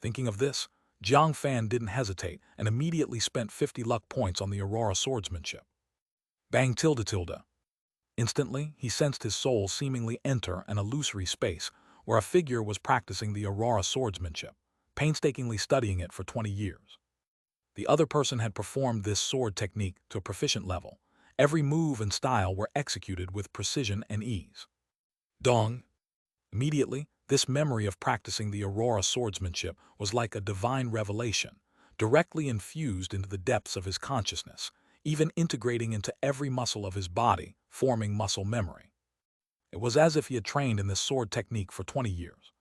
Thinking of this, Jiang Fan didn't hesitate and immediately spent 50 luck points on the Aurora swordsmanship. Bang tilde tilde. Instantly, he sensed his soul seemingly enter an illusory space where a figure was practicing the Aurora swordsmanship, painstakingly studying it for 20 years. The other person had performed this sword technique to a proficient level. Every move and style were executed with precision and ease. Dong. Immediately, this memory of practicing the Aurora swordsmanship was like a divine revelation, directly infused into the depths of his consciousness, even integrating into every muscle of his body, forming muscle memory. It was as if he had trained in this sword technique for 20 years.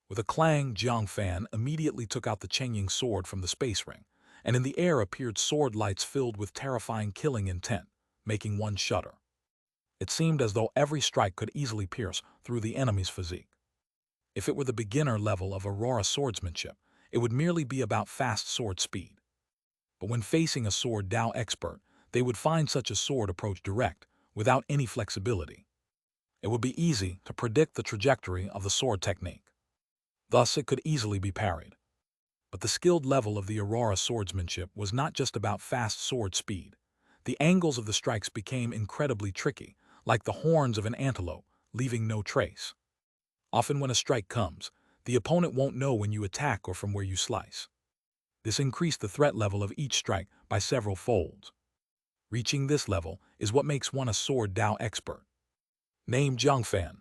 With a clang, Jiang Fan immediately took out the Chengying sword from the space ring, and in the air appeared sword lights filled with terrifying killing intent, making one shudder. It seemed as though every strike could easily pierce through the enemy's physique. If it were the beginner level of Aurora swordsmanship, it would merely be about fast sword speed. But when facing a sword Dao expert, they would find such a sword approach direct, without any flexibility. It would be easy to predict the trajectory of the sword technique. Thus, it could easily be parried. But the skilled level of the Aurora swordsmanship was not just about fast sword speed. The angles of the strikes became incredibly tricky, like the horns of an antelope, leaving no trace. Often when a strike comes, the opponent won't know when you attack or from where you slice. This increased the threat level of each strike by several folds. Reaching this level is what makes one a sword Dao expert. Name Jiang Fan.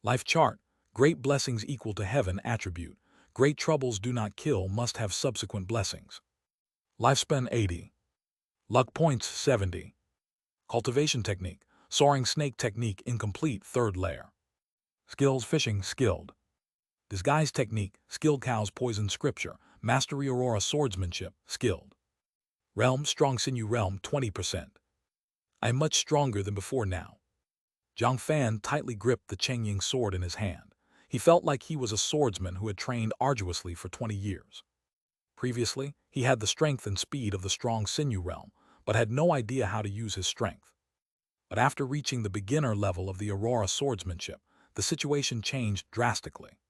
Life chart: great blessings equal to heaven attribute. Great troubles do not kill, must have subsequent blessings. Lifespan 80. Luck points 70. Cultivation technique: soaring snake technique incomplete, third layer. Skills: fishing, skilled. Disguise technique: skilled. Cows poison scripture, mastery Aurora swordsmanship, skilled. Realm: strong sinew realm 20%. I am much stronger than before now. Jiang Fan tightly gripped the Chengying sword in his hand. He felt like he was a swordsman who had trained arduously for 20 years. Previously, he had the strength and speed of the strong sinew realm, but had no idea how to use his strength. But after reaching the beginner level of the Aurora swordsmanship, the situation changed drastically.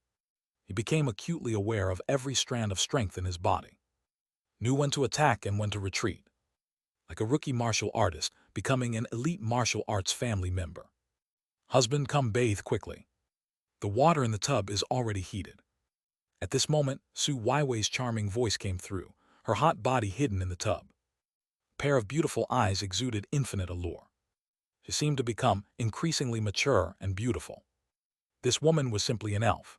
He became acutely aware of every strand of strength in his body. Knew when to attack and when to retreat. Like a rookie martial artist, becoming an elite martial arts family member. Husband, come bathe quickly. The water in the tub is already heated. At this moment, Su Weiwei's charming voice came through, her hot body hidden in the tub. A pair of beautiful eyes exuded infinite allure. She seemed to become increasingly mature and beautiful. This woman was simply an elf.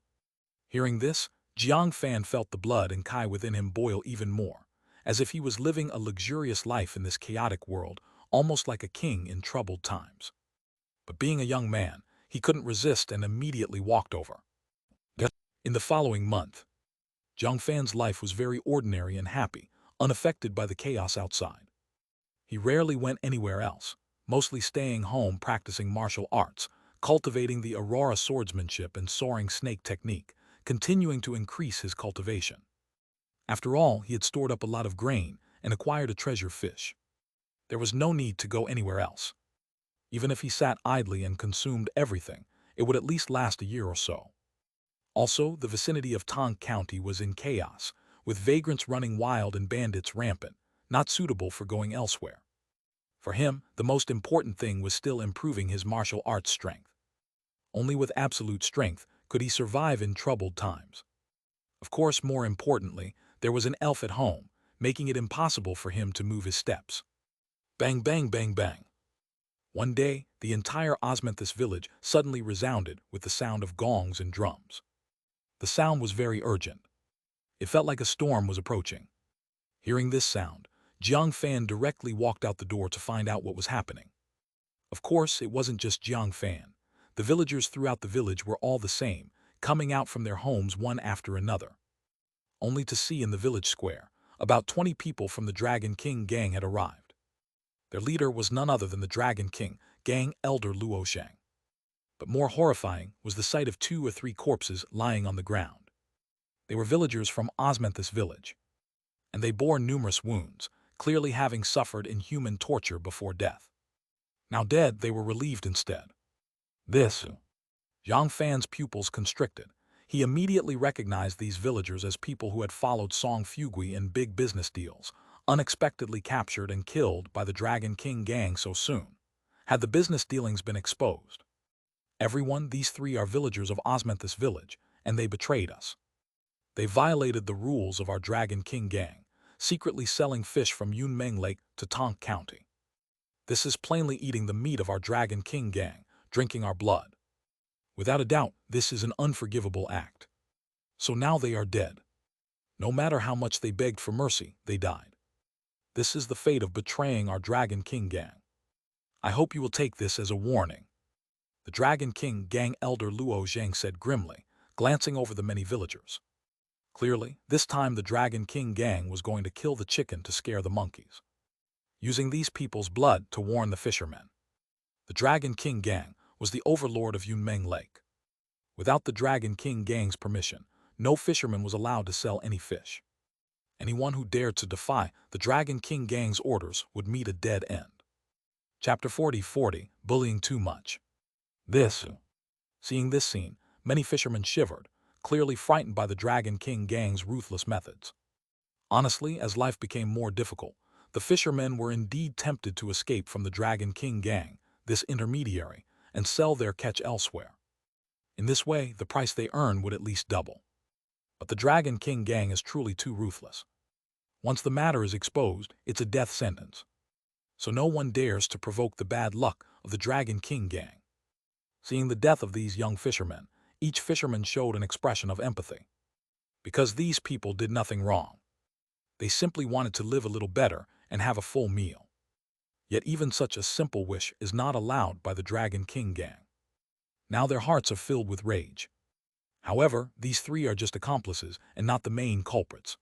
Hearing this, Jiang Fan felt the blood and Kai within him boil even more, as if he was living a luxurious life in this chaotic world, almost like a king in troubled times. But being a young man, he couldn't resist and immediately walked over. In the following month, Jiang Fan's life was very ordinary and happy, unaffected by the chaos outside. He rarely went anywhere else, mostly staying home practicing martial arts, cultivating the Aurora swordsmanship and soaring snake technique, continuing to increase his cultivation. After all, he had stored up a lot of grain and acquired a treasure fish. There was no need to go anywhere else. Even if he sat idly and consumed everything, it would at least last a year or so. Also, the vicinity of Tong County was in chaos, with vagrants running wild and bandits rampant, not suitable for going elsewhere. For him, the most important thing was still improving his martial arts strength. Only with absolute strength could he survive in troubled times. Of course, more importantly, there was an elf at home, making it impossible for him to move his steps. Bang, bang, bang, bang. One day, the entire Osmanthus village suddenly resounded with the sound of gongs and drums. The sound was very urgent. It felt like a storm was approaching. Hearing this sound, Jiang Fan directly walked out the door to find out what was happening. Of course, it wasn't just Jiang Fan. The villagers throughout the village were all the same, coming out from their homes one after another. Only to see in the village square, about 20 people from the Dragon King gang had arrived. Their leader was none other than the Dragon King gang elder Luo Shang. But more horrifying was the sight of 2 or 3 corpses lying on the ground. They were villagers from Osmanthus village, and they bore numerous wounds, clearly having suffered inhuman torture before death. Now dead, they were relieved instead. Jiang Fan's pupils constricted. He immediately recognized these villagers as people who had followed Song Fugui in big business deals, unexpectedly captured and killed by the Dragon King gang so soon. Had the business dealings been exposed? Everyone, these 3 are villagers of Osmanthus village, and they betrayed us. They violated the rules of our Dragon King gang, secretly selling fish from Yunmeng Lake to Tong County. This is plainly eating the meat of our Dragon King gang, drinking our blood. Without a doubt, this is an unforgivable act. So now they are dead. No matter how much they begged for mercy, they died. This is the fate of betraying our Dragon King gang. I hope you will take this as a warning. The Dragon King gang elder Luo Zhang said grimly, glancing over the many villagers. Clearly, this time the Dragon King gang was going to kill the chicken to scare the monkeys, using these people's blood to warn the fishermen. The Dragon King gang was the overlord of Yunmeng Lake. Without the Dragon King gang's permission, no fisherman was allowed to sell any fish. Anyone who dared to defy the Dragon King gang's orders would meet a dead end. Chapter 40, Bullying Too Much. Seeing this scene, many fishermen shivered, clearly frightened by the Dragon King gang's ruthless methods. Honestly, as life became more difficult, the fishermen were indeed tempted to escape from the Dragon King gang, this intermediary, and sell their catch elsewhere. In this way, the price they earn would at least double. But the Dragon King gang is truly too ruthless. Once the matter is exposed, it's a death sentence. So no one dares to provoke the bad luck of the Dragon King gang. Seeing the death of these young fishermen, each fisherman showed an expression of empathy. Because these people did nothing wrong. They simply wanted to live a little better and have a full meal. Yet even such a simple wish is not allowed by the Dragon King gang. Now their hearts are filled with rage. However, these three are just accomplices and not the main culprits.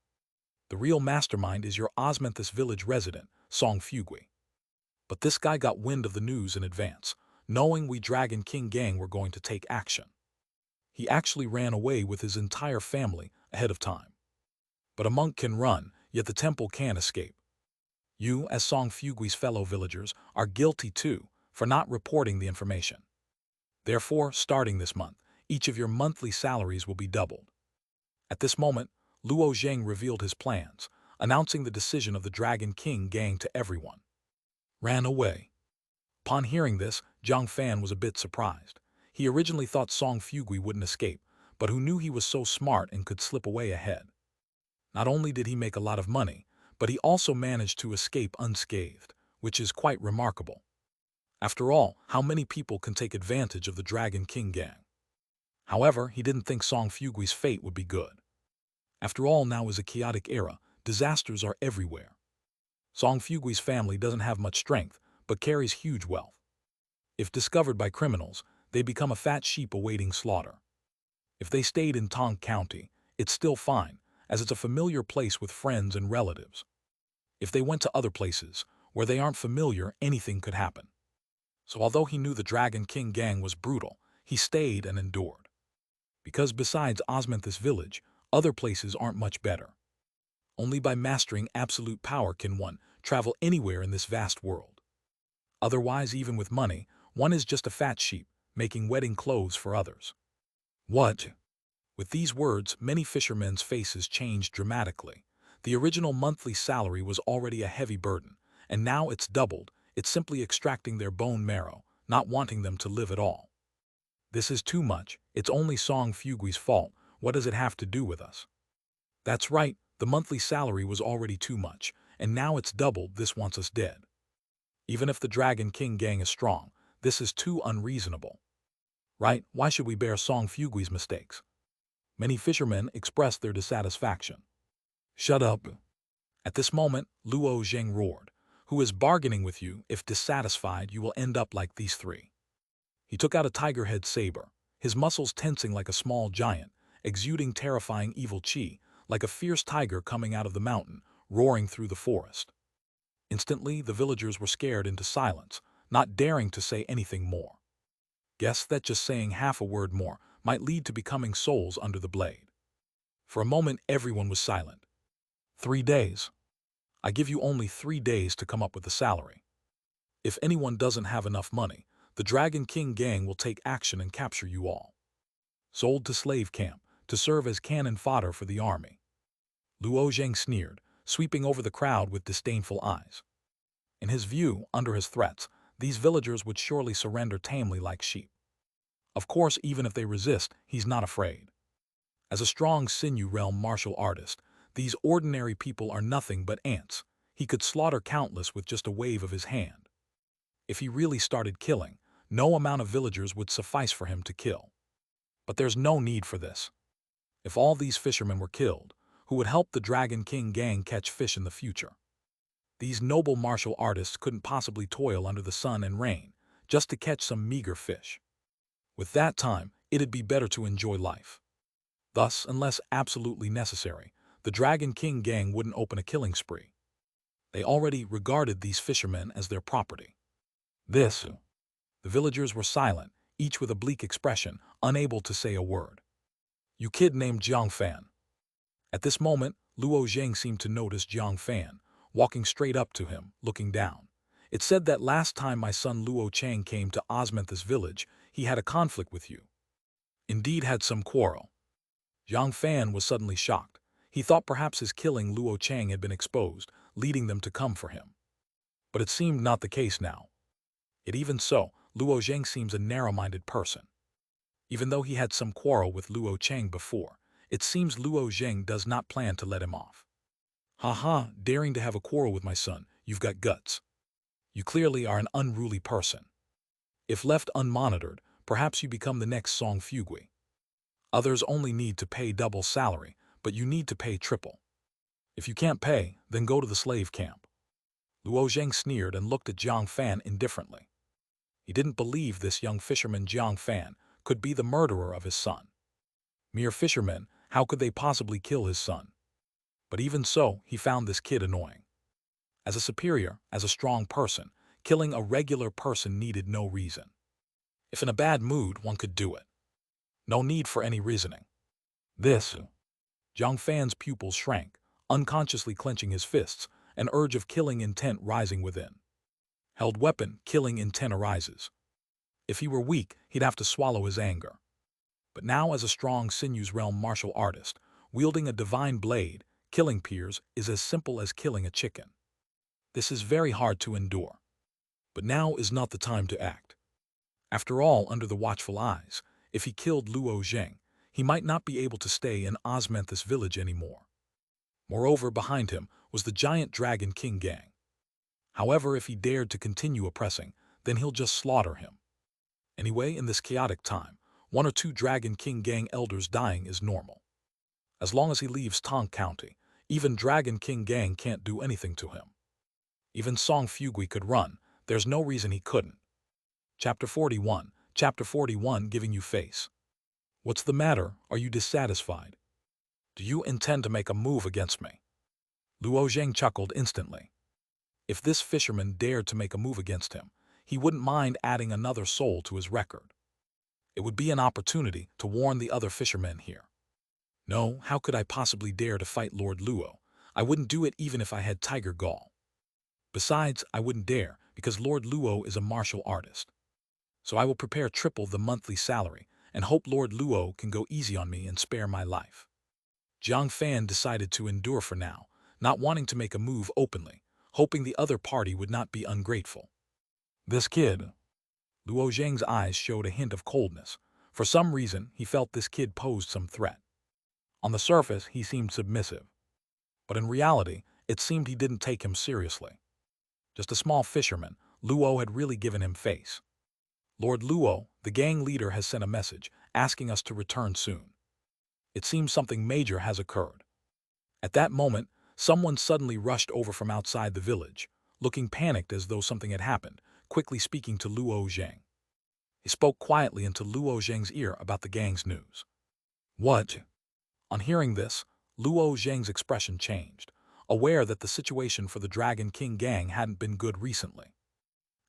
The real mastermind is your Osmanthus village resident, Song Fugui. But this guy got wind of the news in advance, knowing we Dragon King gang were going to take action. He actually ran away with his entire family ahead of time. But a monk can run, yet the temple can't escape. You, as Song Fugui's fellow villagers, are guilty too for not reporting the information. Therefore, starting this month, each of your monthly salaries will be doubled. At this moment, Luo Zheng revealed his plans, announcing the decision of the Dragon King gang to everyone. Ran away. Upon hearing this, Jiang Fan was a bit surprised. He originally thought Song Fugui wouldn't escape, but who knew he was so smart and could slip away ahead. Not only did he make a lot of money, but he also managed to escape unscathed, which is quite remarkable. After all, how many people can take advantage of the Dragon King gang? However, he didn't think Song Fugui's fate would be good. After all, now is a chaotic era, disasters are everywhere. Song Fugui's family doesn't have much strength, but carries huge wealth. If discovered by criminals, they become a fat sheep awaiting slaughter. If they stayed in Tong County, it's still fine, as it's a familiar place with friends and relatives. If they went to other places, where they aren't familiar, anything could happen. So although he knew the Dragon King gang was brutal, he stayed and endured. Because besides Osmanthus village, other places aren't much better. Only by mastering absolute power can one travel anywhere in this vast world. Otherwise, even with money, one is just a fat sheep, making wedding clothes for others. What? With these words, many fishermen's faces changed dramatically. The original monthly salary was already a heavy burden, and now it's doubled. It's simply extracting their bone marrow, not wanting them to live at all. This is too much. It's only Song Fugui's fault. What does it have to do with us? That's right, the monthly salary was already too much, and now it's doubled. This wants us dead. Even if the Dragon King gang is strong, this is too unreasonable. Right? Why should we bear Song Fugui's mistakes? Many fishermen expressed their dissatisfaction. Shut up. At this moment, Luo Zheng roared. Who is bargaining with you? If dissatisfied, you will end up like these three. He took out a tiger-head saber, his muscles tensing like a small giant, exuding terrifying evil chi, like a fierce tiger coming out of the mountain, roaring through the forest. Instantly, the villagers were scared into silence, not daring to say anything more. Guess that just saying half a word more might lead to becoming souls under the blade. For a moment, everyone was silent. 3 days. I give you only 3 days to come up with the salary. If anyone doesn't have enough money, the Dragon King gang will take action and capture you all. Sold to slave camp, to serve as cannon fodder for the army. Luo Zheng sneered, sweeping over the crowd with disdainful eyes. In his view, under his threats, these villagers would surely surrender tamely like sheep. Of course, even if they resist, he's not afraid. As a strong sinew realm martial artist, these ordinary people are nothing but ants. He could slaughter countless with just a wave of his hand. If he really started killing, no amount of villagers would suffice for him to kill. But there's no need for this. If all these fishermen were killed, who would help the Dragon King gang catch fish in the future? These noble martial artists couldn't possibly toil under the sun and rain, just to catch some meager fish. With that time, it'd be better to enjoy life. Thus, unless absolutely necessary, the Dragon King gang wouldn't open a killing spree. They already regarded these fishermen as their property. The villagers were silent, each with a bleak expression, unable to say a word. "You kid named Jiang Fan." At this moment, Luo Zheng seemed to notice Jiang Fan, walking straight up to him, looking down. "It said that last time my son Luo Chang came to Osmanthus village, he had a conflict with you. Indeed had some quarrel." Jiang Fan was suddenly shocked. He thought perhaps his killing Luo Chang had been exposed, leading them to come for him. But it seemed not the case now. Yet even so, Luo Zheng seems a narrow-minded person. Even though he had some quarrel with Luo Chang before, it seems Luo Zheng does not plan to let him off. "Ha, daring to have a quarrel with my son, you've got guts. You clearly are an unruly person. If left unmonitored, perhaps you become the next Song Fugui. Others only need to pay double salary, but you need to pay triple. If you can't pay, then go to the slave camp." Luo Zheng sneered and looked at Jiang Fan indifferently. He didn't believe this young fisherman Jiang Fan could be the murderer of his son. Mere fishermen, how could they possibly kill his son? But even so, he found this kid annoying. As a superior, as a strong person, killing a regular person needed no reason. If in a bad mood, one could do it. No need for any reasoning. Jiang Fan's pupils shrank, unconsciously clenching his fists, an urge of killing intent rising within. Held weapon, killing intent arises. If he were weak, he'd have to swallow his anger. But now as a strong sinews realm martial artist, wielding a divine blade, killing peers is as simple as killing a chicken. This is very hard to endure. But now is not the time to act. After all, under the watchful eyes, if he killed Luo Zheng, he might not be able to stay in Osmanthus village anymore. Moreover, behind him was the giant Dragon King gang. However, if he dared to continue oppressing, then he'll just slaughter him. Anyway, in this chaotic time, 1 or 2 Dragon King gang elders dying is normal. As long as he leaves Tong County, even Dragon King gang can't do anything to him. Even Song Fugui could run, there's no reason he couldn't. Chapter 41, giving you face. What's the matter? Are you dissatisfied? Do you intend to make a move against me? Luo Zheng chuckled instantly. If this fisherman dared to make a move against him, he wouldn't mind adding another soul to his record. It would be an opportunity to warn the other fishermen here. No, how could I possibly dare to fight Lord Luo? I wouldn't do it even if I had tiger gall. Besides, I wouldn't dare, because Lord Luo is a martial artist. So I will prepare triple the monthly salary, and hope Lord Luo can go easy on me and spare my life. Jiang Fan decided to endure for now, not wanting to make a move openly, hoping the other party would not be ungrateful. This kid. Luo Zheng's eyes showed a hint of coldness. For some reason, he felt this kid posed some threat. On the surface, he seemed submissive. But in reality, it seemed he didn't take him seriously. Just a small fisherman, Luo had really given him face. "Lord Luo, the gang leader has sent a message, asking us to return soon. It seems something major has occurred." At that moment, someone suddenly rushed over from outside the village, looking panicked as though something had happened, quickly speaking to Luo Zheng. He spoke quietly into Luo Zheng's ear about the gang's news. "What?" On hearing this, Luo Zheng's expression changed, aware that the situation for the Dragon King gang hadn't been good recently.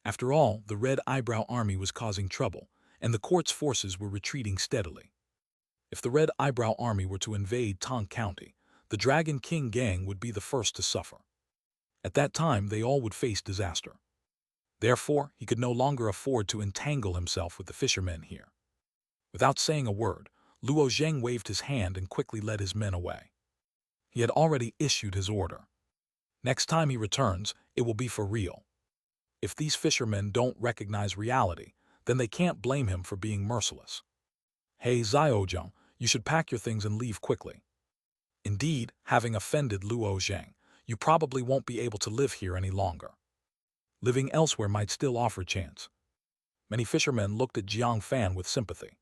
After all, the Red Eyebrow army was causing trouble, and the court's forces were retreating steadily. If the Red Eyebrow army were to invade Tong County, the Dragon King gang would be the first to suffer. At that time, they all would face disaster. Therefore, he could no longer afford to entangle himself with the fishermen here. Without saying a word, Luo Zheng waved his hand and quickly led his men away. He had already issued his order. Next time he returns, it will be for real. If these fishermen don't recognize reality, then they can't blame him for being merciless. "Hey Xiaozhang, you should pack your things and leave quickly. Indeed, having offended Luo Zheng, you probably won't be able to live here any longer. Living elsewhere might still offer chance." Many fishermen looked at Jiang Fan with sympathy.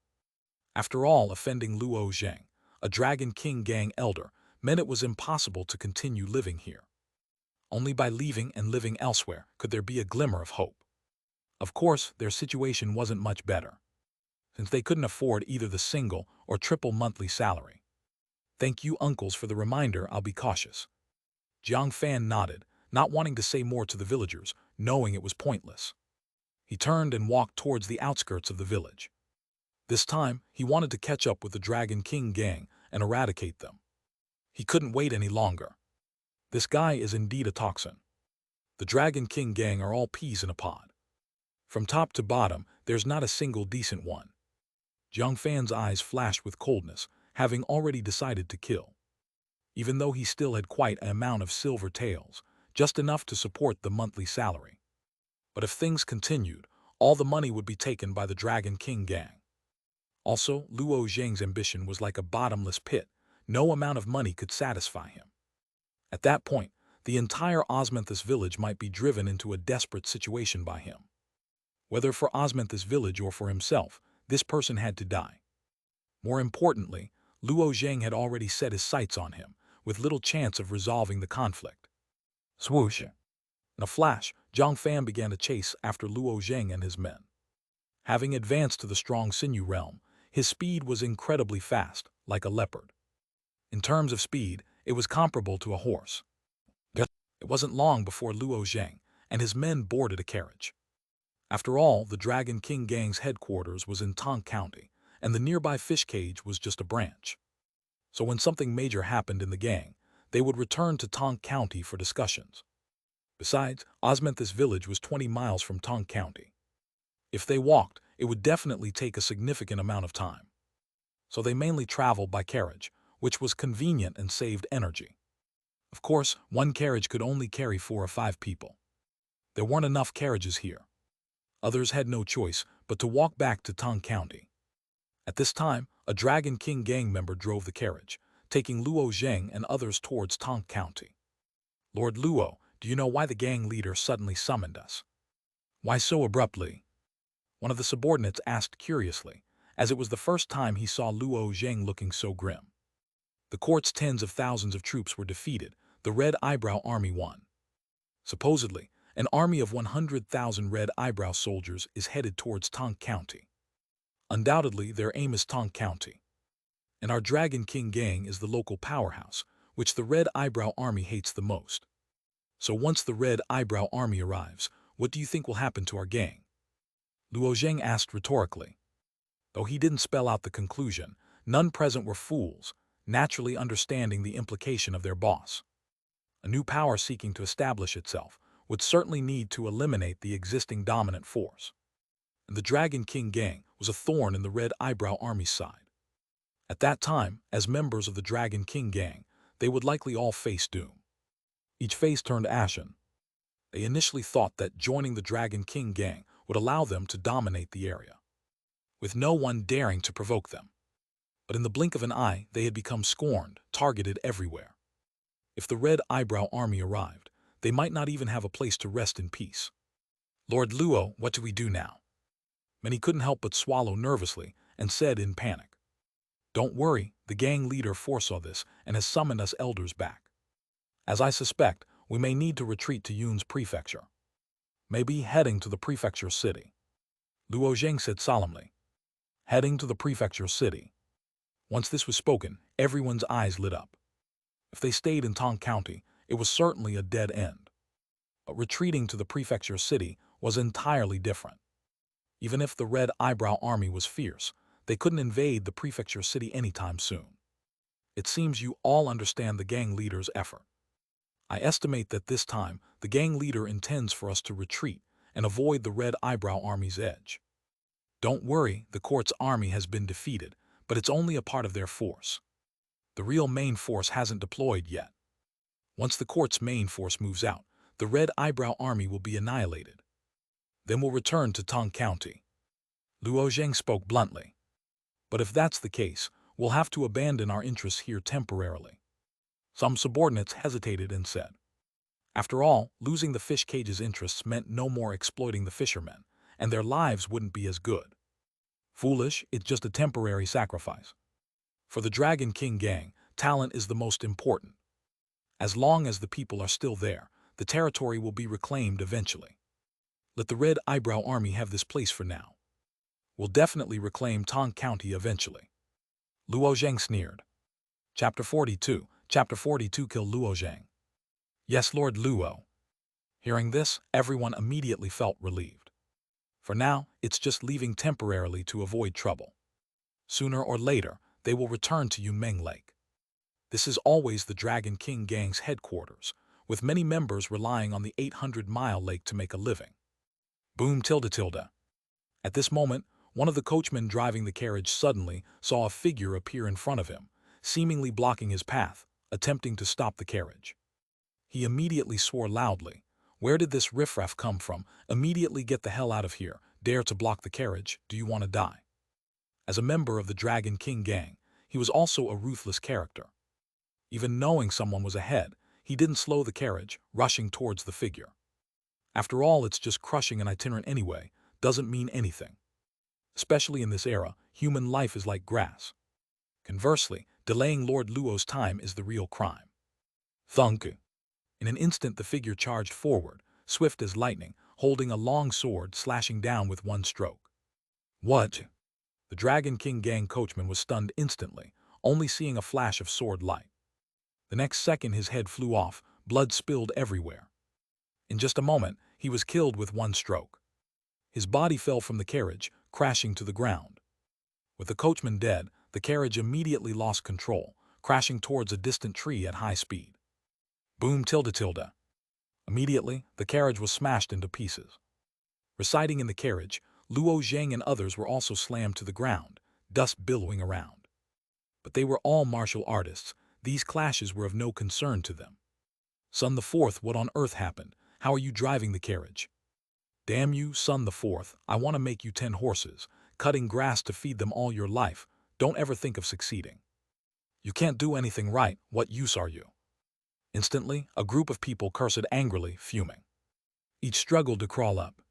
After all, offending Luo Zheng, a Dragon King gang elder, meant it was impossible to continue living here. Only by leaving and living elsewhere could there be a glimmer of hope. Of course, their situation wasn't much better, since they couldn't afford either the single or triple monthly salary. Thank you, uncles, for the reminder. I'll be cautious. Jiang Fan nodded, not wanting to say more to the villagers, knowing it was pointless. He turned and walked towards the outskirts of the village. This time, he wanted to catch up with the Dragon King gang and eradicate them. He couldn't wait any longer. This guy is indeed a toxin. The Dragon King gang are all peas in a pod. From top to bottom, there's not a single decent one. Jiang Fan's eyes flashed with coldness, having already decided to kill. Even though he still had quite an amount of silver taels, just enough to support the monthly salary. But if things continued, all the money would be taken by the Dragon King gang. Also, Luo Zhang's ambition was like a bottomless pit. No amount of money could satisfy him. At that point, the entire Osmanthus village might be driven into a desperate situation by him. Whether for Osmanthus village or for himself, this person had to die. More importantly, Luo Zhang had already set his sights on him, with little chance of resolving the conflict. Swoosh! In a flash, Jiang Fan began to chase after Luo Zhang and his men. Having advanced to the strong sinew realm, his speed was incredibly fast, like a leopard. In terms of speed, it was comparable to a horse. It wasn't long before Luo Zhang and his men boarded a carriage. After all, the Dragon King gang's headquarters was in Tong County, and the nearby fish cage was just a branch. So when something major happened in the gang, they would return to Tong County for discussions. Besides, Osmanthus village was 20 miles from Tong County. If they walked, it would definitely take a significant amount of time. So they mainly traveled by carriage, which was convenient and saved energy. Of course, one carriage could only carry 4 or 5 people. There weren't enough carriages here. Others had no choice but to walk back to Tong County. At this time, a Dragon King gang member drove the carriage, taking Luo Zhang and others towards Tong County. Lord Luo, do you know why the gang leader suddenly summoned us? Why so abruptly? One of the subordinates asked curiously, as it was the first time he saw Luo Zhang looking so grim. The court's tens of thousands of troops were defeated. The Red Eyebrow Army won. Supposedly, an army of 100,000 Red Eyebrow soldiers is headed towards Tong County. Undoubtedly, their aim is Tong County. And our Dragon King gang is the local powerhouse, which the Red Eyebrow Army hates the most. So once the Red Eyebrow Army arrives, what do you think will happen to our gang? Luo Zhang asked rhetorically. Though he didn't spell out the conclusion, none present were fools, naturally understanding the implication of their boss. A new power seeking to establish itself would certainly need to eliminate the existing dominant force. And the Dragon King gang was a thorn in the Red Eyebrow Army's side. At that time, as members of the Dragon King gang, they would likely all face doom. Each face turned ashen. They initially thought that joining the Dragon King gang would allow them to dominate the area, with no one daring to provoke them. But in the blink of an eye, they had become scorned, targeted everywhere. If the Red Eyebrow Army arrived, they might not even have a place to rest in peace. Lord Luo, what do we do now? Many couldn't help but swallow nervously and said in panic. Don't worry, the gang leader foresaw this and has summoned us elders back. As I suspect, we may need to retreat to Yun's prefecture. Maybe heading to the prefecture city. Luo Zhang said solemnly. Heading to the prefecture city. Once this was spoken, everyone's eyes lit up. If they stayed in Tong County, it was certainly a dead end. But retreating to the prefecture city was entirely different. Even if the Red Eyebrow Army was fierce, they couldn't invade the prefecture city anytime soon. It seems you all understand the gang leader's effort. I estimate that this time, the gang leader intends for us to retreat and avoid the Red Eyebrow Army's edge. Don't worry, the court's army has been defeated, but it's only a part of their force. The real main force hasn't deployed yet. Once the court's main force moves out, the Red Eyebrow Army will be annihilated. Then we'll return to Tong County. Luo Zhang spoke bluntly. But if that's the case, we'll have to abandon our interests here temporarily. Some subordinates hesitated and said. After all, losing the fish cage's interests meant no more exploiting the fishermen, and their lives wouldn't be as good. Foolish, it's just a temporary sacrifice. For the Dragon King gang, talent is the most important. As long as the people are still there, the territory will be reclaimed eventually. Let the Red Eyebrow Army have this place for now. We'll definitely reclaim Tong County eventually. Luo Zhang sneered. Chapter 42. Chapter 42. Kill Luo Zhang. Yes, Lord Luo. Hearing this, everyone immediately felt relieved. For now, it's just leaving temporarily to avoid trouble. Sooner or later, they will return to Yunmeng Lake. This is always the Dragon King Gang's headquarters, with many members relying on the 800-mile lake to make a living. Boom tilde tilde. At this moment, one of the coachmen driving the carriage suddenly saw a figure appear in front of him, seemingly blocking his path, attempting to stop the carriage. He immediately swore loudly. Where did this riffraff come from? Immediately get the hell out of here. Dare to block the carriage? Do you want to die? As a member of the Dragon King Gang, he was also a ruthless character. Even knowing someone was ahead, he didn't slow the carriage, rushing towards the figure. After all, it's just crushing an itinerant anyway, doesn't mean anything. Especially in this era, human life is like grass. Conversely, delaying Lord Luo's time is the real crime. Thunk. In an instant the figure charged forward, swift as lightning, holding a long sword slashing down with one stroke. What? The Dragon King Gang coachman was stunned instantly, only seeing a flash of sword light. The next second his head flew off, blood spilled everywhere. In just a moment, he was killed with one stroke. His body fell from the carriage, crashing to the ground. With the coachman dead, the carriage immediately lost control, crashing towards a distant tree at high speed. Boom tilde tilde. Immediately, the carriage was smashed into pieces. Residing in the carriage, Luo Zhang and others were also slammed to the ground, dust billowing around. But they were all martial artists. These clashes were of no concern to them. Sun the Fourth, what on earth happened? How are you driving the carriage? Damn you, Sun the Fourth, I want to make you 10 horses, cutting grass to feed them all your life. Don't ever think of succeeding. You can't do anything right, what use are you? Instantly, a group of people cursed angrily, fuming. Each struggled to crawl up.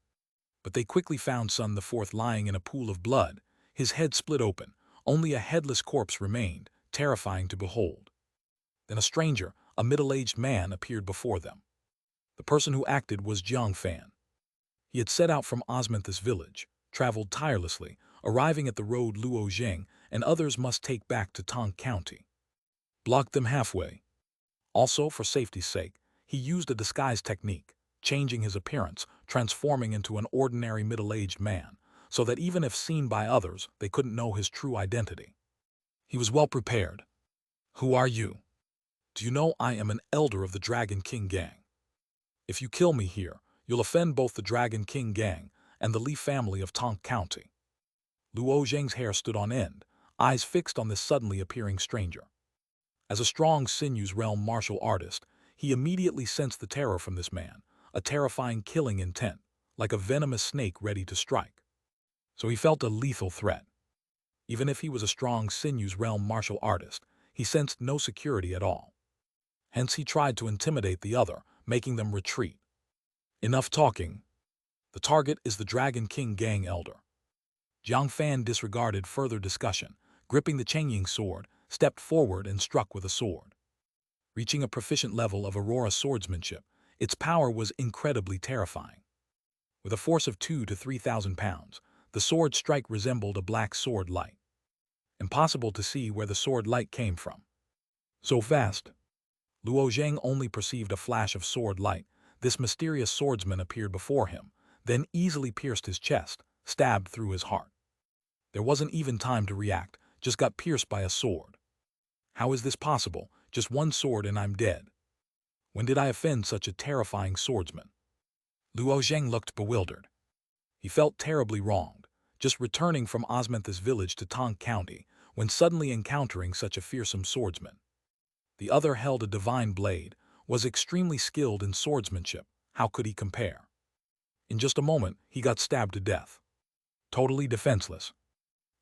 But they quickly found Sun the Fourth lying in a pool of blood, his head split open, only a headless corpse remained, terrifying to behold. Then a stranger, a middle-aged man, appeared before them. The person who acted was Jiang Fan. He had set out from Osmanthus village, traveled tirelessly, arriving at the road Luo Zhang and others must take back to Tong County. Blocked them halfway. Also, for safety's sake, he used a disguise technique, changing his appearance, transforming into an ordinary middle-aged man, so that even if seen by others, they couldn't know his true identity. He was well prepared. Who are you? Do you know I am an elder of the Dragon King Gang? If you kill me here, you'll offend both the Dragon King Gang and the Li family of Tong County. Luo Zhang's hair stood on end, eyes fixed on this suddenly appearing stranger. As a strong sinews realm martial artist, he immediately sensed the terror from this man, a terrifying killing intent, like a venomous snake ready to strike. So he felt a lethal threat. Even if he was a strong sinews realm martial artist, he sensed no security at all. Hence he tried to intimidate the other, making them retreat. Enough talking. The target is the Dragon King Gang elder. Jiang Fan disregarded further discussion, gripping the Chengying sword, stepped forward and struck with a sword. Reaching a proficient level of Aurora swordsmanship, its power was incredibly terrifying. With a force of 2,000 to 3,000 pounds, the sword strike resembled a black sword light. Impossible to see where the sword light came from. So fast. Luo Zhang only perceived a flash of sword light. This mysterious swordsman appeared before him, then easily pierced his chest, stabbed through his heart. There wasn't even time to react, just got pierced by a sword. How is this possible? Just one sword and I'm dead. When did I offend such a terrifying swordsman? Luo Zhang looked bewildered. He felt terribly wronged, just returning from Osmanthus village to Tong County, when suddenly encountering such a fearsome swordsman. The other held a divine blade, was extremely skilled in swordsmanship. How could he compare? In just a moment, he got stabbed to death. Totally defenseless.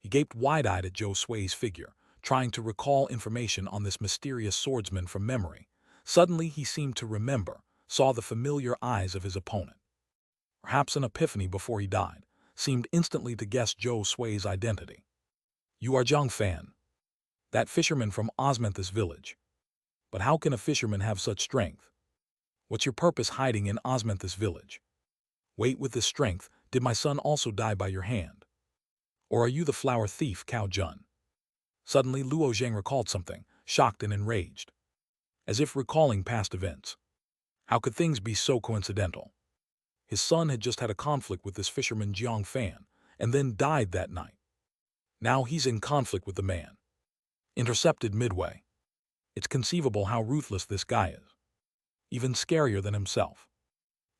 He gaped wide-eyed at Zhou Sui's figure, trying to recall information on this mysterious swordsman from memory. Suddenly he seemed to remember, saw the familiar eyes of his opponent. Perhaps an epiphany before he died, seemed instantly to guess Zhou Sui's identity. You are Jiang Fan. That fisherman from Osmanthus village. But how can a fisherman have such strength? What's your purpose hiding in Osmanthus village? Wait, with this strength, did my son also die by your hand? Or are you the flower thief, Cao Jun? Suddenly Luo Zhang recalled something, shocked and enraged, as if recalling past events. How could things be so coincidental? His son had just had a conflict with this fisherman Jiang Fan, and then died that night. Now he's in conflict with the man, intercepted midway. It's conceivable how ruthless this guy is, even scarier than himself.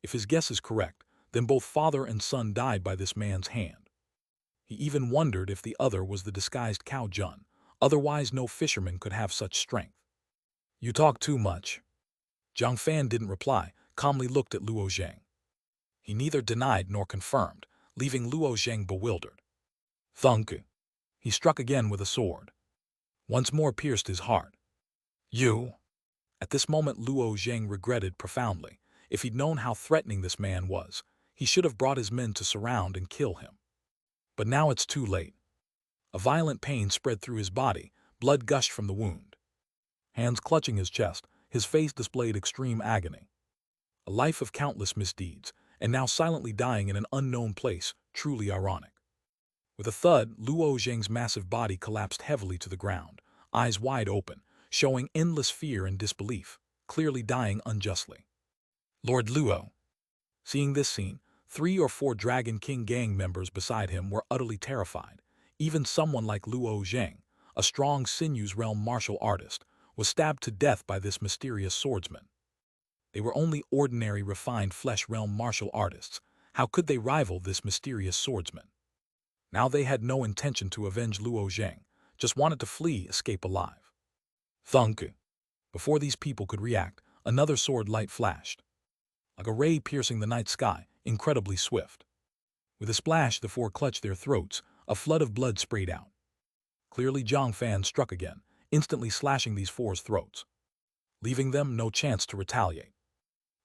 If his guess is correct, then both father and son died by this man's hand. He even wondered if the other was the disguised Cao Jun, otherwise no fisherman could have such strength. You talk too much. Jiang Fan didn't reply, calmly looked at Luo Zhang. He neither denied nor confirmed, leaving Luo Zhang bewildered. Thunk. He struck again with a sword. Once more pierced his heart. You. At this moment Luo Zhang regretted profoundly. If he'd known how threatening this man was, he should have brought his men to surround and kill him. But now it's too late. A violent pain spread through his body, blood gushed from the wound. Hands clutching his chest, his face displayed extreme agony. A life of countless misdeeds, and now silently dying in an unknown place, truly ironic. With a thud, Luo Zhang's massive body collapsed heavily to the ground, eyes wide open, showing endless fear and disbelief, clearly dying unjustly. Lord Luo. Seeing this scene, 3 or 4 Dragon King gang members beside him were utterly terrified. Even someone like Luo Zhang, a strong sinews realm martial artist, was stabbed to death by this mysterious swordsman. They were only ordinary refined flesh realm martial artists. How could they rival this mysterious swordsman? Now they had no intention to avenge Luo Zhang, just wanted to flee, escape alive. Thunk. Before these people could react, another sword light flashed. Like a ray piercing the night sky, incredibly swift. With a splash, the 4 clutched their throats, a flood of blood sprayed out. Clearly Jiang Fan struck again, instantly slashing these 4's throats, leaving them no chance to retaliate.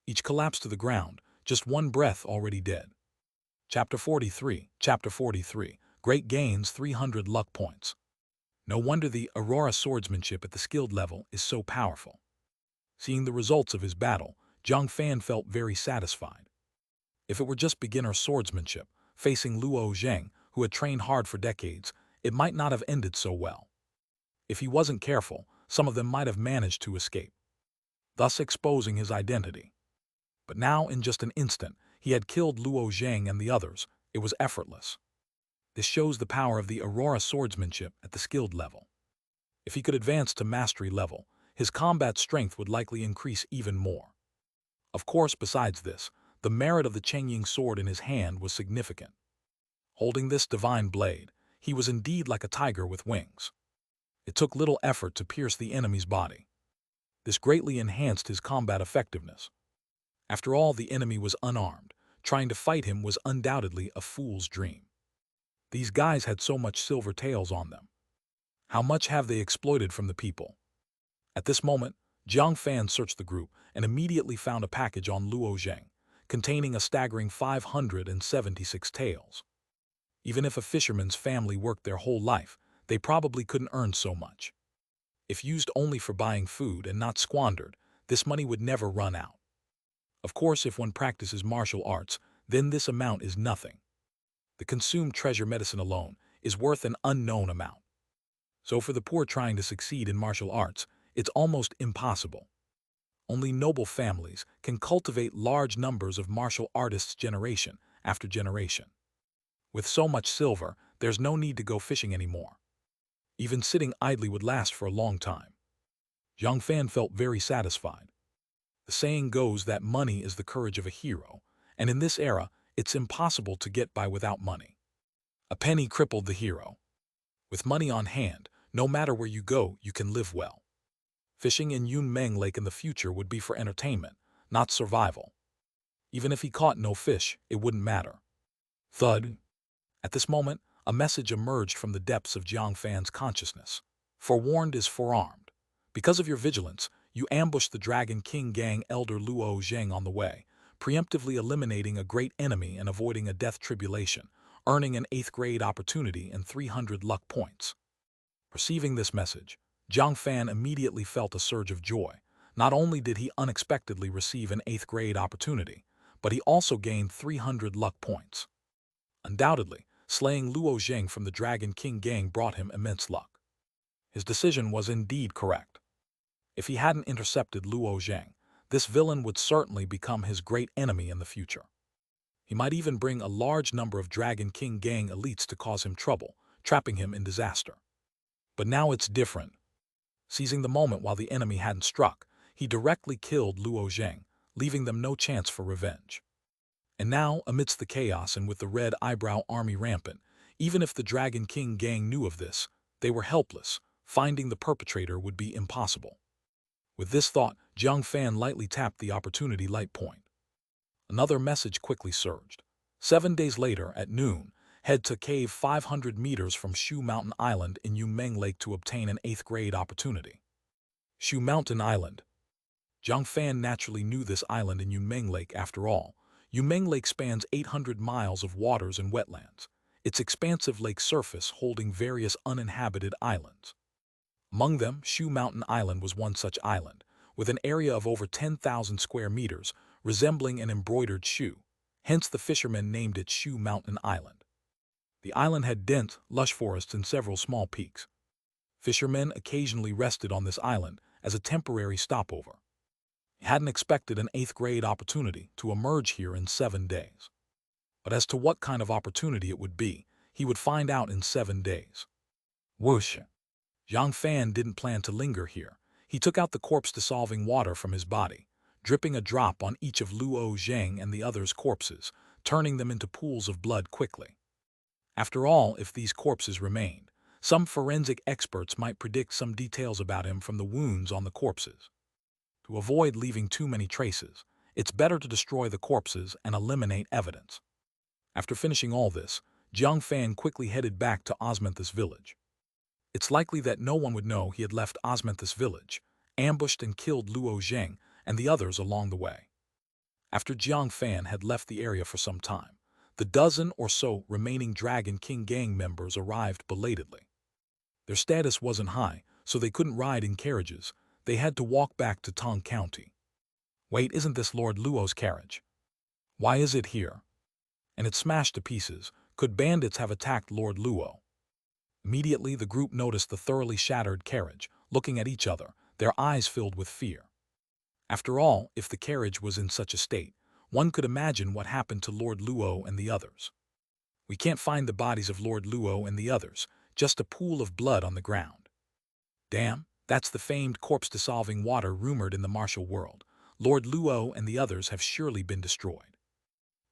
Each collapsed to the ground, just one breath already dead. Chapter 43. Great gains 300 luck points. No wonder the Aurora swordsmanship at the skilled level is so powerful. Seeing the results of his battle, Jiang Fan felt very satisfied. If it were just beginner swordsmanship, facing Luo Zhang, who had trained hard for decades, it might not have ended so well. If he wasn't careful, some of them might have managed to escape, thus exposing his identity. But now, in just an instant, he had killed Luo Zhang and the others. It was effortless. This shows the power of the Aurora swordsmanship at the skilled level. If he could advance to mastery level, his combat strength would likely increase even more. Of course, besides this, the merit of the Chengying sword in his hand was significant. Holding this divine blade, he was indeed like a tiger with wings. It took little effort to pierce the enemy's body. This greatly enhanced his combat effectiveness. After all, the enemy was unarmed. Trying to fight him was undoubtedly a fool's dream. These guys had so much silver tails on them. How much have they exploited from the people? At this moment, Jiang Fan searched the group and immediately found a package on Luo Zhang, containing a staggering 576 taels. Even if a fisherman's family worked their whole life, they probably couldn't earn so much. If used only for buying food and not squandered, this money would never run out. Of course, if one practices martial arts, then this amount is nothing. The consumed treasure medicine alone is worth an unknown amount. So for the poor trying to succeed in martial arts, it's almost impossible. Only noble families can cultivate large numbers of martial artists generation after generation. With so much silver, there's no need to go fishing anymore. Even sitting idly would last for a long time. Jiang Fan felt very satisfied. The saying goes that money is the courage of a hero, and in this era, it's impossible to get by without money. A penny crippled the hero. With money on hand, no matter where you go, you can live well. Fishing in Yunmeng Lake in the future would be for entertainment, not survival. Even if he caught no fish, it wouldn't matter. Thud. At this moment, a message emerged from the depths of Jiang Fan's consciousness. Forewarned is forearmed. Because of your vigilance, you ambushed the Dragon King gang elder Luo Zhang on the way, preemptively eliminating a great enemy and avoiding a death tribulation, earning an 8th grade opportunity and 300 luck points. Receiving this message, Jiang Fan immediately felt a surge of joy. Not only did he unexpectedly receive an 8th grade opportunity, but he also gained 300 luck points. Undoubtedly, slaying Luo Zhang from the Dragon King gang brought him immense luck. His decision was indeed correct. If he hadn't intercepted Luo Zhang, this villain would certainly become his great enemy in the future. He might even bring a large number of Dragon King gang elites to cause him trouble, trapping him in disaster. But now it's different. Seizing the moment while the enemy hadn't struck, he directly killed Luo Zhang, leaving them no chance for revenge. And now, amidst the chaos and with the Red Eyebrow army rampant, even if the Dragon King gang knew of this, they were helpless. Finding the perpetrator would be impossible. With this thought, Jiang Fan lightly tapped the opportunity light point. Another message quickly surged. 7 days later, at noon, head to cave 500 meters from Shu Mountain Island in Yumeng Lake to obtain an 8th grade opportunity. Shu Mountain Island. Jiang Fan naturally knew this island in Yumeng Lake after all. Yumeng Lake spans 800 miles of waters and wetlands, its expansive lake surface holding various uninhabited islands. Among them, Shu Mountain Island was one such island, with an area of over 10,000 square meters, resembling an embroidered shoe. Hence the fishermen named it Shu Mountain Island. The island had dense, lush forests and several small peaks. Fishermen occasionally rested on this island as a temporary stopover. He hadn't expected an 8th grade opportunity to emerge here in 7 days. But as to what kind of opportunity it would be, he would find out in 7 days. Whoosh! Jiang Fan didn't plan to linger here. He took out the corpse-dissolving water from his body, dripping a drop on each of Luo Zhang and the others' corpses, turning them into pools of blood quickly. After all, if these corpses remained, some forensic experts might predict some details about him from the wounds on the corpses. To avoid leaving too many traces, it's better to destroy the corpses and eliminate evidence. After finishing all this, Jiang Fan quickly headed back to Osmanthus village. It's likely that no one would know he had left Osmanthus village, ambushed and killed Luo Zhang and the others along the way. After Jiang Fan had left the area for some time, the dozen or so remaining Dragon King gang members arrived belatedly. Their status wasn't high, so they couldn't ride in carriages. They had to walk back to Tong County. Wait, isn't this Lord Luo's carriage? Why is it here? And it's smashed to pieces. Could bandits have attacked Lord Luo? Immediately, the group noticed the thoroughly shattered carriage, looking at each other, their eyes filled with fear. After all, if the carriage was in such a state, one could imagine what happened to Lord Luo and the others. We can't find the bodies of Lord Luo and the others, just a pool of blood on the ground. Damn, that's the famed corpse-dissolving water rumored in the martial world. Lord Luo and the others have surely been destroyed.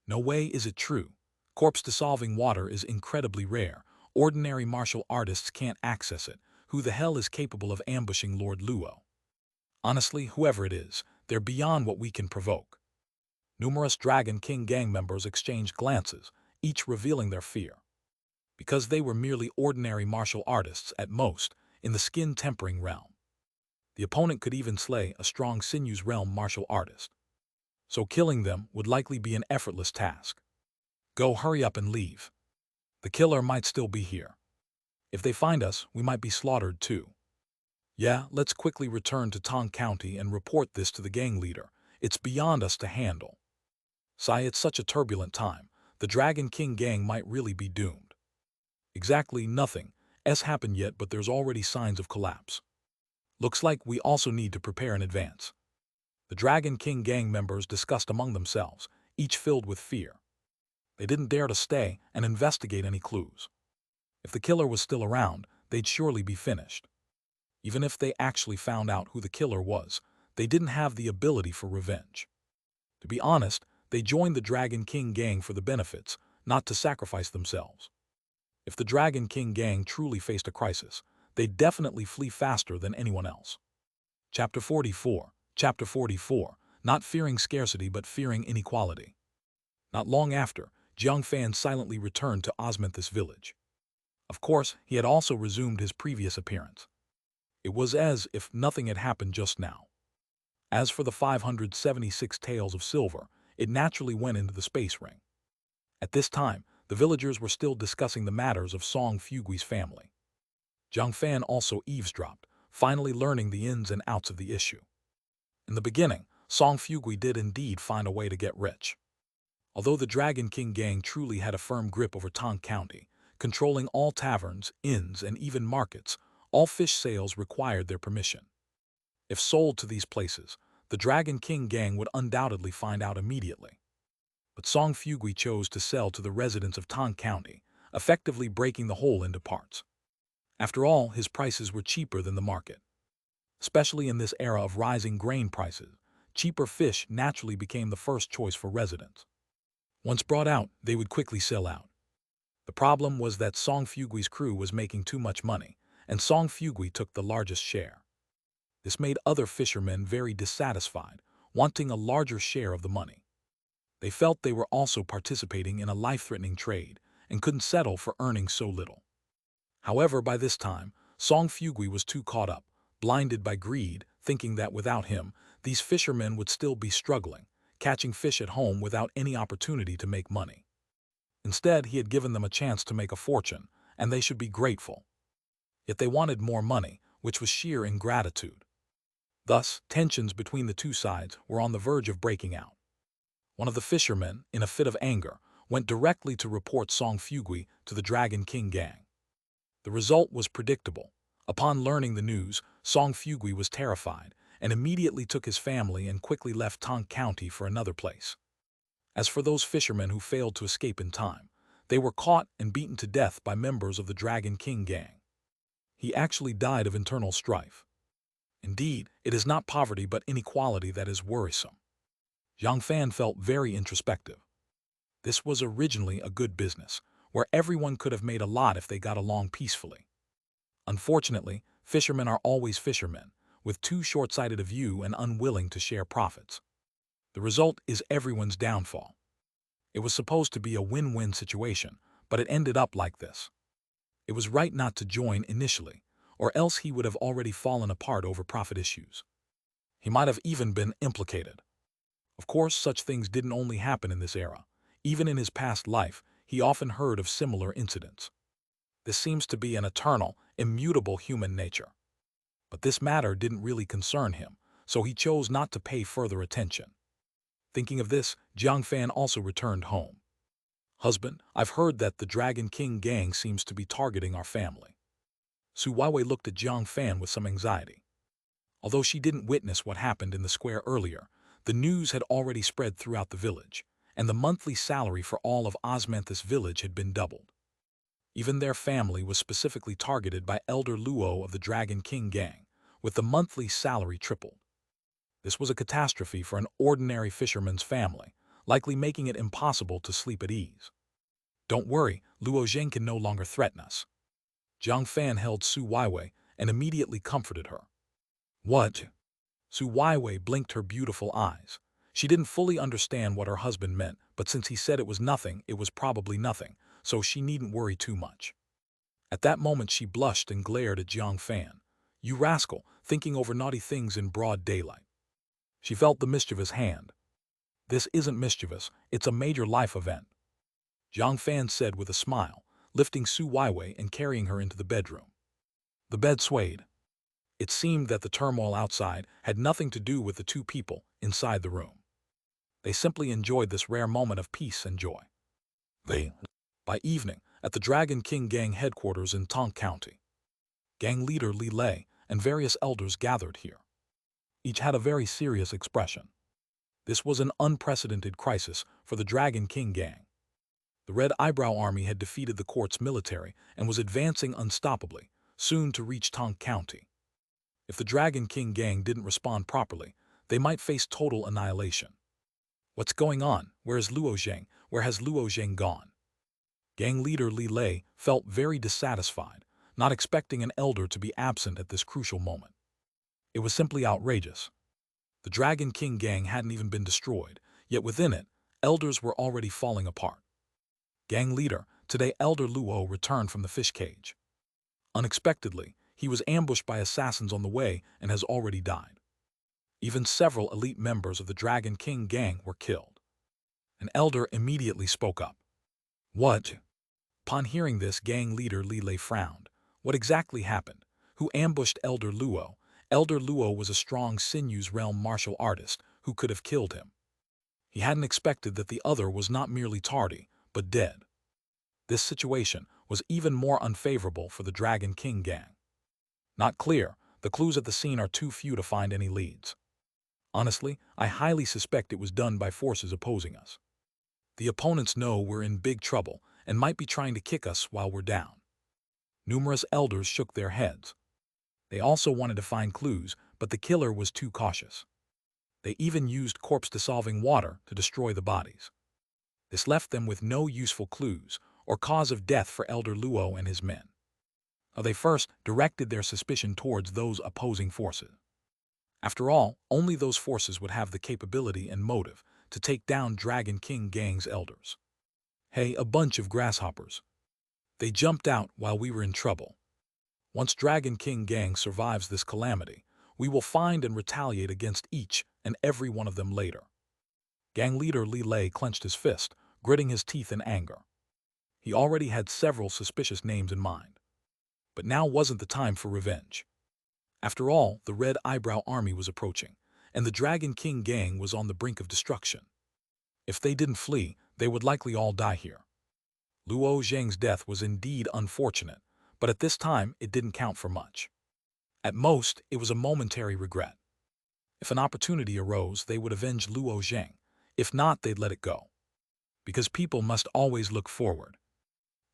No way is it true. Corpse-dissolving water is incredibly rare. Ordinary martial artists can't access it. Who the hell is capable of ambushing Lord Luo? Honestly, whoever it is, they're beyond what we can provoke. Numerous Dragon King gang members exchanged glances, each revealing their fear. Because they were merely ordinary martial artists at most, in the skin-tempering realm. The opponent could even slay a strong sinews realm martial artist. So killing them would likely be an effortless task. Go, hurry up and leave. The killer might still be here. If they find us, we might be slaughtered too. Yeah, let's quickly return to Tong County and report this to the gang leader. It's beyond us to handle. Sigh, it's such a turbulent time. The Dragon King gang might really be doomed. Exactly nothing has happened yet, but there's already signs of collapse. Looks like we also need to prepare in advance. The Dragon King gang members discussed among themselves, each filled with fear. They didn't dare to stay and investigate any clues. If the killer was still around, they'd surely be finished. Even if they actually found out who the killer was, they didn't have the ability for revenge. To be honest, they joined the Dragon King gang for the benefits, not to sacrifice themselves. If the Dragon King gang truly faced a crisis, they'd definitely flee faster than anyone else. Chapter 44. Chapter 44. Not fearing scarcity but fearing inequality. Not long after, Jiang Fan silently returned to Osmanthus village. Of course, he had also resumed his previous appearance. It was as if nothing had happened just now. As for the 576 taels of silver, it naturally went into the space ring. At this time, the villagers were still discussing the matters of Song Fugui's family. Jiang Fan also eavesdropped, finally learning the ins and outs of the issue. In the beginning, Song Fugui did indeed find a way to get rich. Although the Dragon King gang truly had a firm grip over Tong County, controlling all taverns, inns, and even markets, all fish sales required their permission. If sold to these places, the Dragon King gang would undoubtedly find out immediately. But Song Fugui chose to sell to the residents of Tong County, effectively breaking the whole into parts. After all, his prices were cheaper than the market. Especially in this era of rising grain prices, cheaper fish naturally became the first choice for residents. Once brought out, they would quickly sell out. The problem was that Song Fugui's crew was making too much money, and Song Fugui took the largest share. This made other fishermen very dissatisfied, wanting a larger share of the money. They felt they were also participating in a life-threatening trade and couldn't settle for earning so little. However, by this time, Song Fugui was too caught up, blinded by greed, thinking that without him, these fishermen would still be struggling, catching fish at home without any opportunity to make money. Instead, he had given them a chance to make a fortune, and they should be grateful. Yet they wanted more money, which was sheer ingratitude. Thus, tensions between the two sides were on the verge of breaking out. One of the fishermen, in a fit of anger, went directly to report Song Fugui to the Dragon King gang. The result was predictable. Upon learning the news, Song Fugui was terrified and immediately took his family and quickly left Tong County for another place. As for those fishermen who failed to escape in time, they were caught and beaten to death by members of the Dragon King gang. He actually died of internal strife. Indeed, it is not poverty but inequality that is worrisome. Jiang Fan felt very introspective. This was originally a good business, where everyone could have made a lot if they got along peacefully. Unfortunately, fishermen are always fishermen, with too short-sighted a view and unwilling to share profits. The result is everyone's downfall. It was supposed to be a win-win situation, but it ended up like this. It was right not to join initially, or else he would have already fallen apart over profit issues. He might have even been implicated. Of course, such things didn't only happen in this era. Even in his past life, he often heard of similar incidents. This seems to be an eternal, immutable human nature. But this matter didn't really concern him, so he chose not to pay further attention. Thinking of this, Jiang Fan also returned home. "Husband, I've heard that the Dragon King gang seems to be targeting our family." Su Weiwei looked at Jiang Fan with some anxiety. Although she didn't witness what happened in the square earlier, the news had already spread throughout the village, and the monthly salary for all of Osmanthus village had been doubled. Even their family was specifically targeted by Elder Luo of the Dragon King gang, with the monthly salary tripled. This was a catastrophe for an ordinary fisherman's family, likely making it impossible to sleep at ease. "Don't worry, Luo Zheng can no longer threaten us." Jiang Fan held Su Weiwei and immediately comforted her. "What?" Su Weiwei blinked her beautiful eyes. She didn't fully understand what her husband meant, but since he said it was nothing, it was probably nothing, so she needn't worry too much. At that moment she blushed and glared at Jiang Fan. "You rascal, thinking over naughty things in broad daylight." She felt the mischievous hand. "This isn't mischievous, it's a major life event," Jiang Fan said with a smile, lifting Su Weiwei and carrying her into the bedroom. The bed swayed. It seemed that the turmoil outside had nothing to do with the two people inside the room. They simply enjoyed this rare moment of peace and joy. By evening, at the Dragon King gang headquarters in Tong County, gang leader Li Lei and various elders gathered here. Each had a very serious expression. This was an unprecedented crisis for the Dragon King gang. The Red Eyebrow Army had defeated the court's military and was advancing unstoppably, soon to reach Tong County. If the Dragon King gang didn't respond properly, they might face total annihilation. "What's going on? Where is Luo Zheng? Where has Luo Zheng gone?" Gang leader Li Lei felt very dissatisfied, not expecting an elder to be absent at this crucial moment. It was simply outrageous. The Dragon King gang hadn't even been destroyed, yet within it, elders were already falling apart. "Gang leader, today Elder Luo returned from the fish cage. Unexpectedly, he was ambushed by assassins on the way and has already died. Even several elite members of the Dragon King gang were killed." An elder immediately spoke up. "What?" Upon hearing this, gang leader Li Lei frowned. What exactly happened? Who ambushed Elder Luo? Elder Luo was a strong Sinu's realm martial artist who could have killed him. He hadn't expected that the other was not merely tardy, but dead. This situation was even more unfavorable for the Dragon King gang. Not clear, The clues at the scene are too few to find any leads. Honestly, I highly suspect it was done by forces opposing us. The opponents know we're in big trouble and might be trying to kick us while we're down. Numerous elders shook their heads. They also wanted to find clues, but the killer was too cautious. They even used corpse-dissolving water to destroy the bodies. This left them with no useful clues or cause of death for Elder Luo and his men. They first directed their suspicion towards those opposing forces. After all, only those forces would have the capability and motive to take down Dragon King Gang's elders. Hey, a bunch of grasshoppers. They jumped out while we were in trouble. Once Dragon King Gang survives this calamity, we will find and retaliate against each and every one of them later. Gang leader Li Lei clenched his fist, gritting his teeth in anger. He already had several suspicious names in mind. But now wasn't the time for revenge. After all, the Red Eyebrow Army was approaching, and the Dragon King Gang was on the brink of destruction. If they didn't flee, they would likely all die here. Luo Zheng's death was indeed unfortunate, but at this time it didn't count for much. At most, it was a momentary regret. If an opportunity arose, they would avenge Luo Zheng. If not, they'd let it go. Because people must always look forward.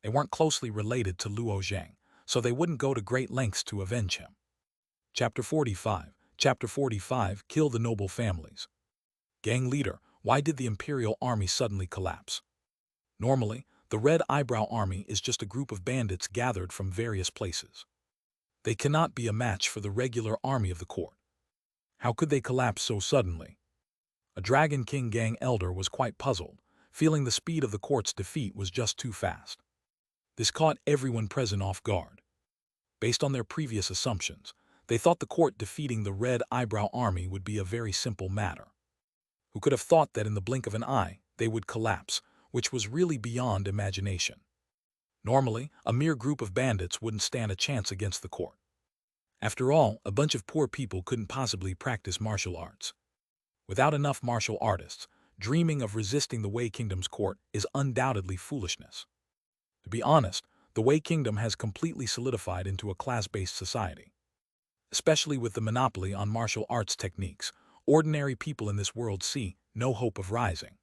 They weren't closely related to Luo Zheng, so they wouldn't go to great lengths to avenge him. Chapter 45. Chapter 45. Kill the Noble Families. Gang leader, why did the Imperial Army suddenly collapse? Normally, the Red Eyebrow Army is just a group of bandits gathered from various places. They cannot be a match for the regular army of the court. How could they collapse so suddenly? A Dragon King Gang elder was quite puzzled, feeling the speed of the court's defeat was just too fast. This caught everyone present off guard. Based on their previous assumptions, they thought the court defeating the Red Eyebrow Army would be a very simple matter. Who could have thought that in the blink of an eye, they would collapse, which was really beyond imagination. Normally, a mere group of bandits wouldn't stand a chance against the court. After all, a bunch of poor people couldn't possibly practice martial arts. Without enough martial artists, dreaming of resisting the Wei Kingdom's court is undoubtedly foolishness. To be honest, the Wei Kingdom has completely solidified into a class-based society. Especially with the monopoly on martial arts techniques, ordinary people in this world see no hope of rising.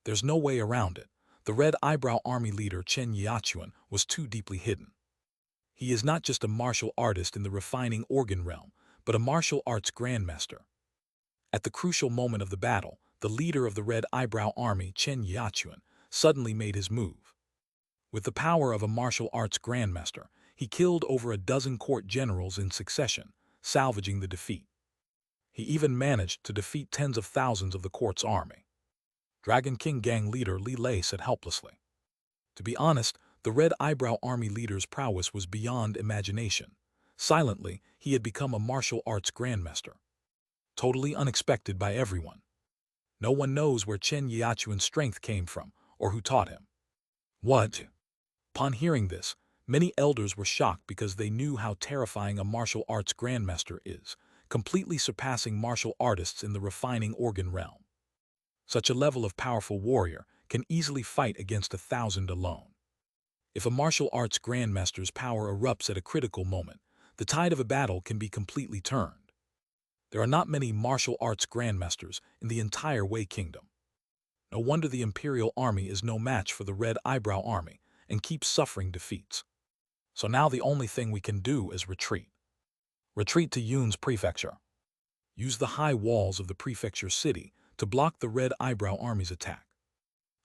There's no way around it. The Red Eyebrow Army leader Chen Yiachuan was too deeply hidden. He is not just a martial artist in the refining organ realm, but a martial arts grandmaster. At the crucial moment of the battle, the leader of the Red Eyebrow Army, Chen Yiachuan, suddenly made his move. With the power of a martial arts grandmaster, he killed over a dozen court generals in succession, salvaging the defeat. He even managed to defeat tens of thousands of the court's army. Dragon King Gang leader Li Lei said helplessly. To be honest, the Red Eyebrow Army leader's prowess was beyond imagination. Silently, he had become a martial arts grandmaster. Totally unexpected by everyone. No one knows where Chen Yiachuan's strength came from or who taught him. What? Upon hearing this, many elders were shocked because they knew how terrifying a martial arts grandmaster is, completely surpassing martial artists in the refining organ realm. Such a level of powerful warrior can easily fight against 1,000 alone. If a martial arts grandmaster's power erupts at a critical moment, the tide of a battle can be completely turned. There are not many martial arts grandmasters in the entire Wei Kingdom. No wonder the Imperial Army is no match for the Red Eyebrow Army and keeps suffering defeats. So now the only thing we can do is retreat. Retreat to Yun's prefecture. Use the high walls of the prefecture city to block the Red Eyebrow Army's attack.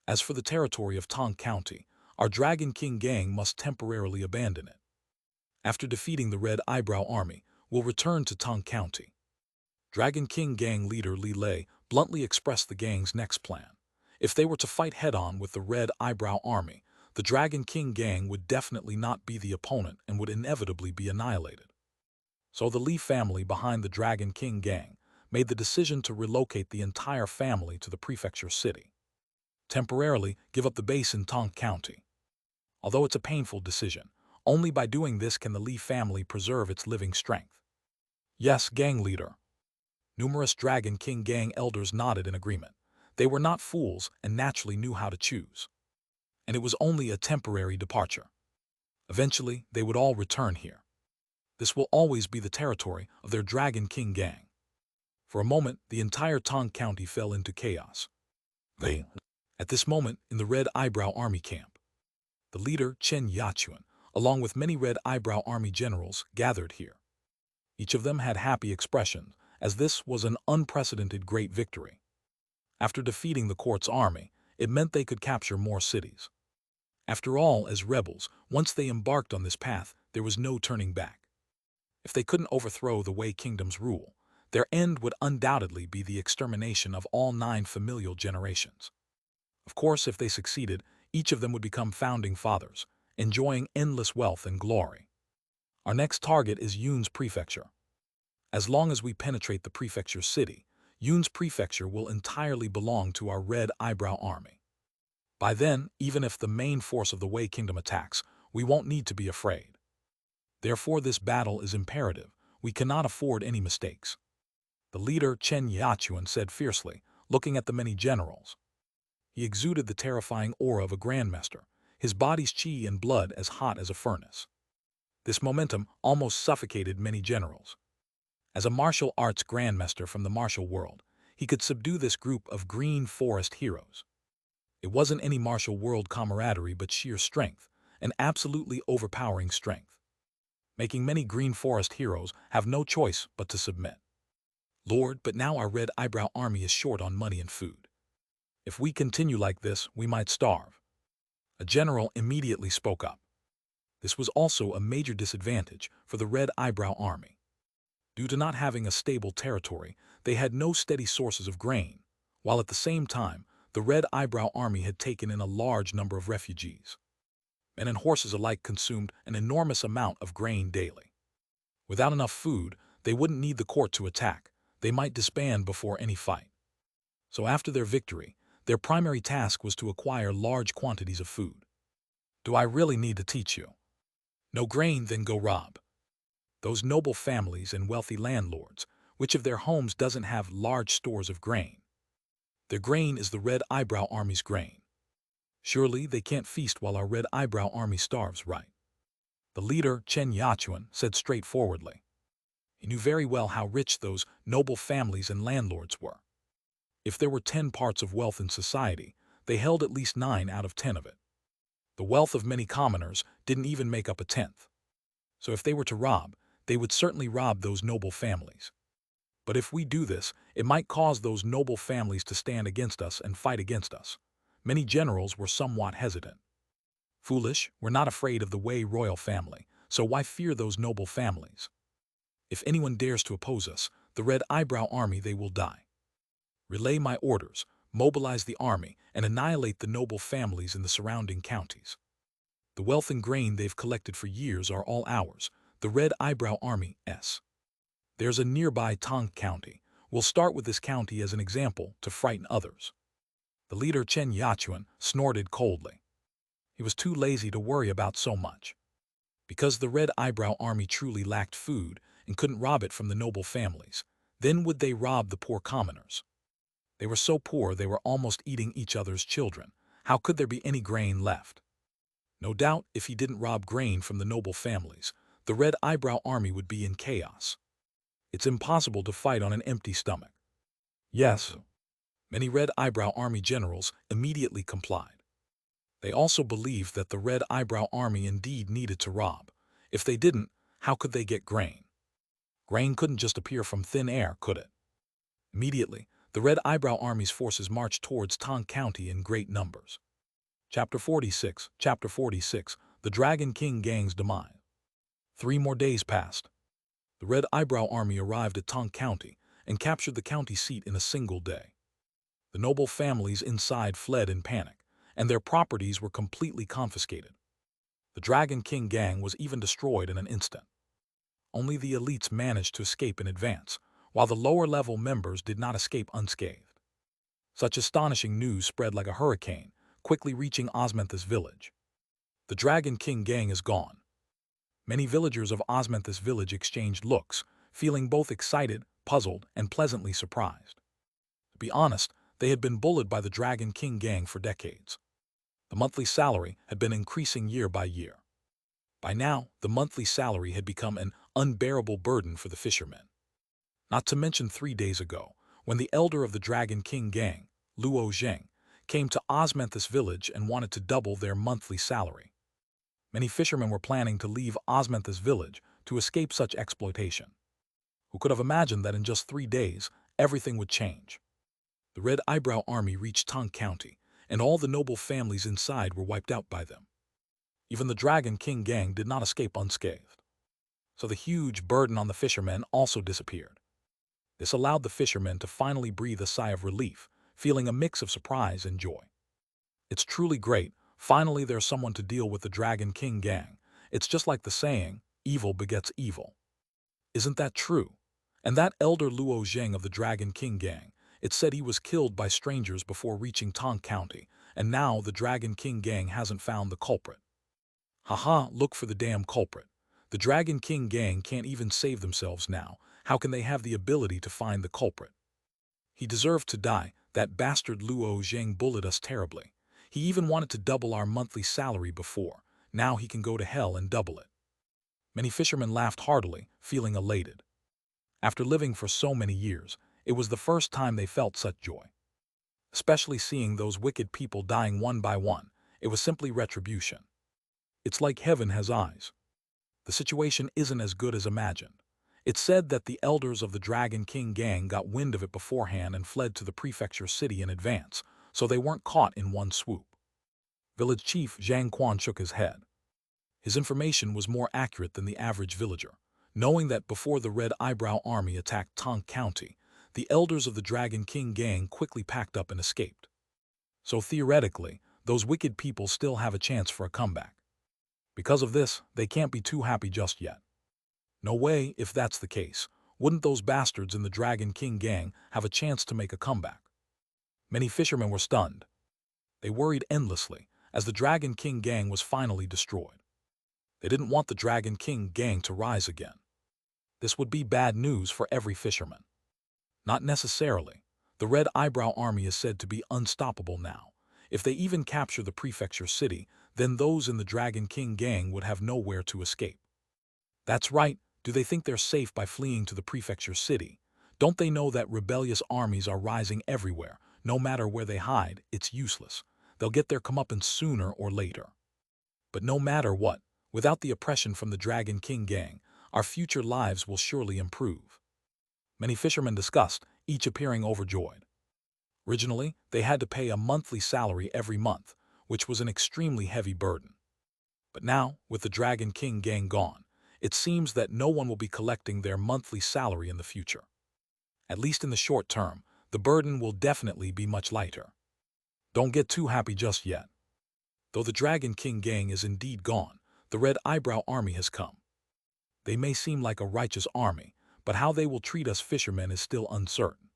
As for the territory of Tong County, our Dragon King Gang must temporarily abandon it. After defeating the Red Eyebrow Army, we'll return to Tong County. Dragon King Gang leader Li Lei bluntly expressed the gang's next plan. If they were to fight head-on with the Red Eyebrow Army, the Dragon King Gang would definitely not be the opponent and would inevitably be annihilated. So the Li family behind the Dragon King Gang made the decision to relocate the entire family to the prefecture city. Temporarily give up the base in Tong County. Although it's a painful decision, only by doing this can the Li family preserve its living strength. Yes, gang leader. Numerous Dragon King Gang elders nodded in agreement. They were not fools and naturally knew how to choose. And it was only a temporary departure. Eventually, they would all return here. This will always be the territory of their Dragon King gang. For a moment, the entire Tong County fell into chaos. At this moment, in the Red Eyebrow Army camp, the leader, Chen Yachuan, along with many Red Eyebrow Army generals, gathered here. Each of them had happy expressions, as this was an unprecedented great victory. After defeating the court's army, it meant they could capture more cities. After all, as rebels, once they embarked on this path, there was no turning back. If they couldn't overthrow the Wei Kingdom's rule, their end would undoubtedly be the extermination of all 9 familial generations. Of course, if they succeeded, each of them would become founding fathers, enjoying endless wealth and glory. Our next target is Yun's prefecture. As long as we penetrate the prefecture city, Yun's prefecture will entirely belong to our Red Eyebrow Army. By then, even if the main force of the Wei Kingdom attacks, we won't need to be afraid. Therefore, this battle is imperative. We cannot afford any mistakes. The leader, Chen Yachuan, said fiercely, looking at the many generals. He exuded the terrifying aura of a grandmaster, his body's qi and blood as hot as a furnace. This momentum almost suffocated many generals. As a martial arts grandmaster from the martial world, he could subdue this group of green forest heroes. It wasn't any martial world camaraderie but sheer strength, an absolutely overpowering strength, making many green forest heroes have no choice but to submit. Lord, but now our Red Eyebrow Army is short on money and food. If we continue like this, we might starve. A general immediately spoke up. This was also a major disadvantage for the Red Eyebrow Army. Due to not having a stable territory, they had no steady sources of grain, while at the same time, the Red Eyebrow Army had taken in a large number of refugees. Men and horses alike consumed an enormous amount of grain daily. Without enough food, they wouldn't need the court to attack. They might disband before any fight. So after their victory, their primary task was to acquire large quantities of food. Do I really need to teach you? No grain, then go rob. Those noble families and wealthy landlords, which of their homes doesn't have large stores of grain? Their grain is the Red Eyebrow Army's grain. Surely they can't feast while our Red Eyebrow Army starves, right? The leader, Chen Yachuan, said straightforwardly. He knew very well how rich those noble families and landlords were. If there were 10 parts of wealth in society, they held at least 9 out of 10 of it. The wealth of many commoners didn't even make up a tenth. So if they were to rob, they would certainly rob those noble families. But if we do this, it might cause those noble families to stand against us and fight against us. Many generals were somewhat hesitant. Foolish, we're not afraid of the Wei royal family, so why fear those noble families? If anyone dares to oppose us, the Red Eyebrow Army, they will die. Relay my orders, mobilize the army, and annihilate the noble families in the surrounding counties. The wealth and grain they've collected for years are all ours, the Red Eyebrow Army's. There's a nearby Tong County. We'll start with this county as an example to frighten others. The leader, Chen Yachuan, snorted coldly. He was too lazy to worry about so much. Because the Red Eyebrow Army truly lacked food and couldn't rob it from the noble families, then would they rob the poor commoners? They were so poor they were almost eating each other's children. How could there be any grain left? No doubt, if he didn't rob grain from the noble families, the Red Eyebrow Army would be in chaos. It's impossible to fight on an empty stomach. Yes. Many Red Eyebrow Army generals immediately complied. They also believed that the Red Eyebrow Army indeed needed to rob. If they didn't, how could they get grain? Grain couldn't just appear from thin air, could it? Immediately, the Red Eyebrow Army's forces marched towards Tong County in great numbers. Chapter 46, The Dragon King Gang's Demise. 3 more days passed. The Red Eyebrow Army arrived at Tong County and captured the county seat in a single day. The noble families inside fled in panic, and their properties were completely confiscated. The Dragon King gang was even destroyed in an instant. Only the elites managed to escape in advance, while the lower-level members did not escape unscathed. Such astonishing news spread like a hurricane, quickly reaching Osmanthus village. The Dragon King gang is gone. Many villagers of Osmanthus village exchanged looks, feeling both excited, puzzled, and pleasantly surprised. To be honest, they had been bullied by the Dragon King gang for decades. The monthly salary had been increasing year by year. By now, the monthly salary had become an unbearable burden for the fishermen. Not to mention 3 days ago, when the elder of the Dragon King gang, Luo Zheng, came to Osmanthus village and wanted to double their monthly salary. Many fishermen were planning to leave Osmanthus village to escape such exploitation. Who could have imagined that in just 3 days, everything would change? The Red Eyebrow army reached Tong County, and all the noble families inside were wiped out by them. Even the Dragon King gang did not escape unscathed. So the huge burden on the fishermen also disappeared. This allowed the fishermen to finally breathe a sigh of relief, feeling a mix of surprise and joy. It's truly great. Finally, there's someone to deal with the Dragon King gang. It's just like the saying, evil begets evil. Isn't that true? And that elder Luo Zheng of the Dragon King gang, it said he was killed by strangers before reaching Tong County, and now the Dragon King gang hasn't found the culprit. Haha, look for the damn culprit. The Dragon King gang can't even save themselves now. How can they have the ability to find the culprit? He deserved to die. That bastard Luo Zheng bullied us terribly. He even wanted to double our monthly salary before. Now he can go to hell and double it. Many fishermen laughed heartily, feeling elated. After living for so many years, it was the first time they felt such joy. Especially seeing those wicked people dying one by one, it was simply retribution. It's like heaven has eyes. The situation isn't as good as imagined. It's said that the elders of the Dragon King gang got wind of it beforehand and fled to the prefecture city in advance, so they weren't caught in one swoop. Village Chief Jiang Fan shook his head. His information was more accurate than the average villager, knowing that before the Red Eyebrow army attacked Tong County, the elders of the Dragon King gang quickly packed up and escaped. So theoretically, those wicked people still have a chance for a comeback. Because of this, they can't be too happy just yet. No way, if that's the case, wouldn't those bastards in the Dragon King gang have a chance to make a comeback? Many fishermen were stunned. They worried endlessly, as the Dragon King gang was finally destroyed. They didn't want the Dragon King gang to rise again. This would be bad news for every fisherman. Not necessarily. The Red Eyebrow army is said to be unstoppable now. If they even capture the prefecture city, then those in the Dragon King gang would have nowhere to escape. That's right. Do they think they're safe by fleeing to the prefecture city? Don't they know that rebellious armies are rising everywhere? No matter where they hide, it's useless. They'll get their comeuppance sooner or later. But no matter what, without the oppression from the Dragon King gang, our future lives will surely improve. Many fishermen discussed, each appearing overjoyed. Originally, they had to pay a monthly salary every month, which was an extremely heavy burden. But now, with the Dragon King gang gone, it seems that no one will be collecting their monthly salary in the future. At least in the short term, the burden will definitely be much lighter. Don't get too happy just yet. Though the Dragon King gang is indeed gone, the Red Eyebrow army has come. They may seem like a righteous army, but how they will treat us fishermen is still uncertain.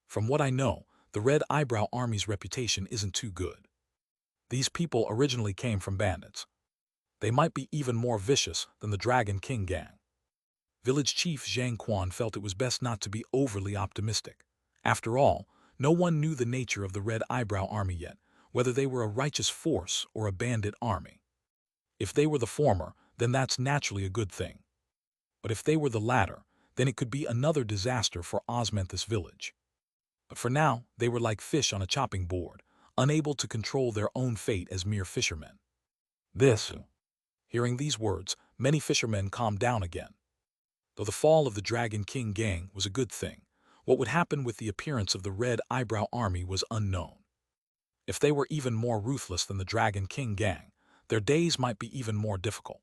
From what I know, the Red Eyebrow army's reputation isn't too good. These people originally came from bandits. They might be even more vicious than the Dragon King gang. Village Chief Jiang Fan felt it was best not to be overly optimistic. After all, no one knew the nature of the Red Eyebrow army yet, whether they were a righteous force or a bandit army. If they were the former, then that's naturally a good thing. But if they were the latter, then it could be another disaster for Osmanthus village. But for now, they were like fish on a chopping board, unable to control their own fate as mere fishermen. Hearing these words, many fishermen calmed down again. Though the fall of the Dragon King gang was a good thing, what would happen with the appearance of the Red Eyebrow army was unknown. If they were even more ruthless than the Dragon King gang, their days might be even more difficult.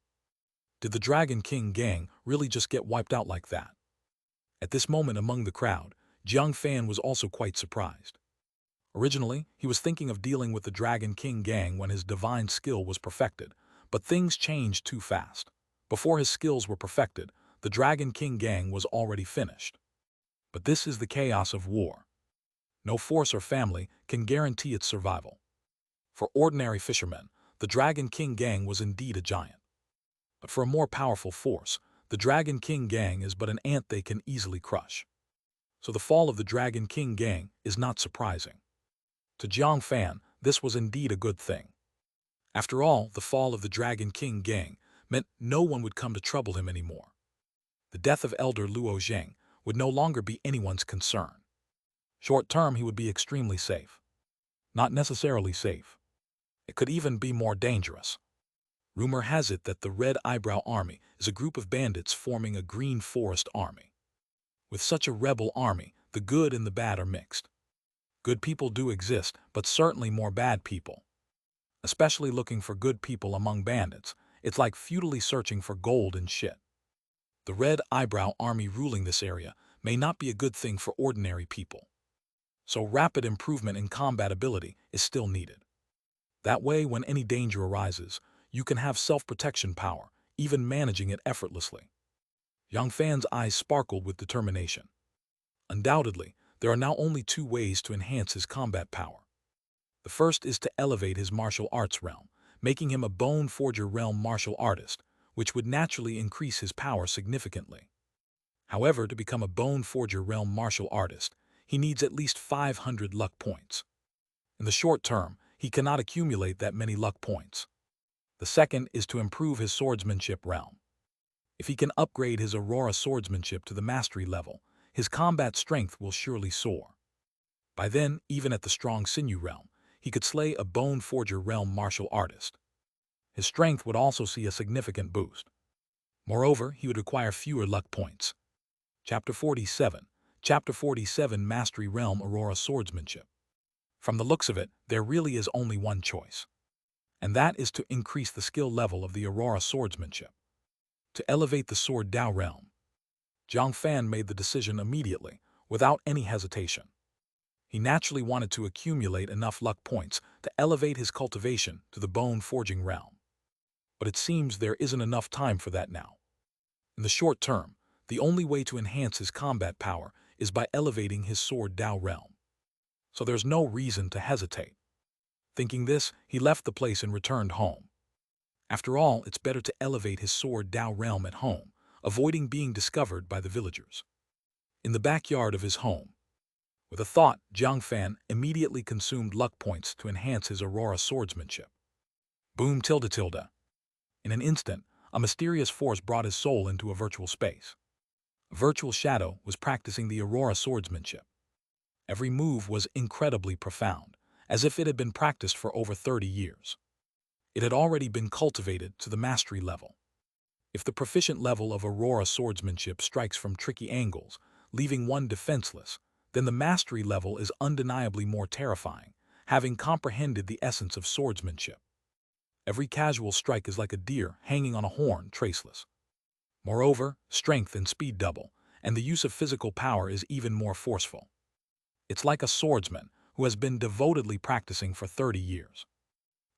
Did the Dragon King gang really just get wiped out like that? At this moment among the crowd, Jiang Fan was also quite surprised. Originally, he was thinking of dealing with the Dragon King gang when his divine skill was perfected, but things changed too fast. Before his skills were perfected, the Dragon King gang was already finished. But this is the chaos of war. No force or family can guarantee its survival. For ordinary fishermen, the Dragon King gang was indeed a giant. But for a more powerful force, the Dragon King gang is but an ant they can easily crush. So the fall of the Dragon King gang is not surprising. To Jiang Fan, this was indeed a good thing. After all, the fall of the Dragon King gang meant no one would come to trouble him anymore. The death of Elder Luo Zheng would no longer be anyone's concern. Short term, he would be extremely safe. Not necessarily safe. It could even be more dangerous. Rumor has it that the Red Eyebrow Army is a group of bandits forming a Green Forest Army. With such a rebel army, the good and the bad are mixed. Good people do exist, but certainly more bad people. Especially looking for good people among bandits, it's like futilely searching for gold and shit. The Red Eyebrow Army ruling this area may not be a good thing for ordinary people. So rapid improvement in combat ability is still needed. That way, when any danger arises, you can have self-protection power, even managing it effortlessly. Jiang Fan's eyes sparkled with determination. Undoubtedly, there are now only two ways to enhance his combat power. The first is to elevate his martial arts realm, making him a Bone Forger realm martial artist, which would naturally increase his power significantly. However, to become a Bone Forger realm martial artist, he needs at least 500 luck points. In the short term, he cannot accumulate that many luck points. The second is to improve his swordsmanship realm. If he can upgrade his Aurora swordsmanship to the mastery level, his combat strength will surely soar. By then, even at the strong sinew realm, he could slay a Bone Forger realm martial artist. His strength would also see a significant boost. Moreover, he would require fewer luck points. Chapter 47. Chapter 47 Mastery Realm Aurora Swordsmanship. From the looks of it, there really is only one choice. And that is to increase the skill level of the Aurora swordsmanship. To elevate the Sword Dao realm. Jiang Fan made the decision immediately, without any hesitation. He naturally wanted to accumulate enough luck points to elevate his cultivation to the Bone Forging realm. But it seems there isn't enough time for that now. In the short term, the only way to enhance his combat power is by elevating his Sword Dao realm. So there's no reason to hesitate. Thinking this, he left the place and returned home. After all, it's better to elevate his Sword Dao realm at home, avoiding being discovered by the villagers. In the backyard of his home. With a thought, Jiang Fan immediately consumed luck points to enhance his Aurora swordsmanship. Boom tilde tilde. In an instant, a mysterious force brought his soul into a virtual space. A virtual shadow was practicing the Aurora swordsmanship. Every move was incredibly profound, as if it had been practiced for over 30 years. It had already been cultivated to the mastery level. If the proficient level of Aurora swordsmanship strikes from tricky angles, leaving one defenseless, then the mastery level is undeniably more terrifying, having comprehended the essence of swordsmanship. Every casual strike is like a deer hanging on a horn, traceless. Moreover, strength and speed double, and the use of physical power is even more forceful. It's like a swordsman who has been devotedly practicing for 30 years.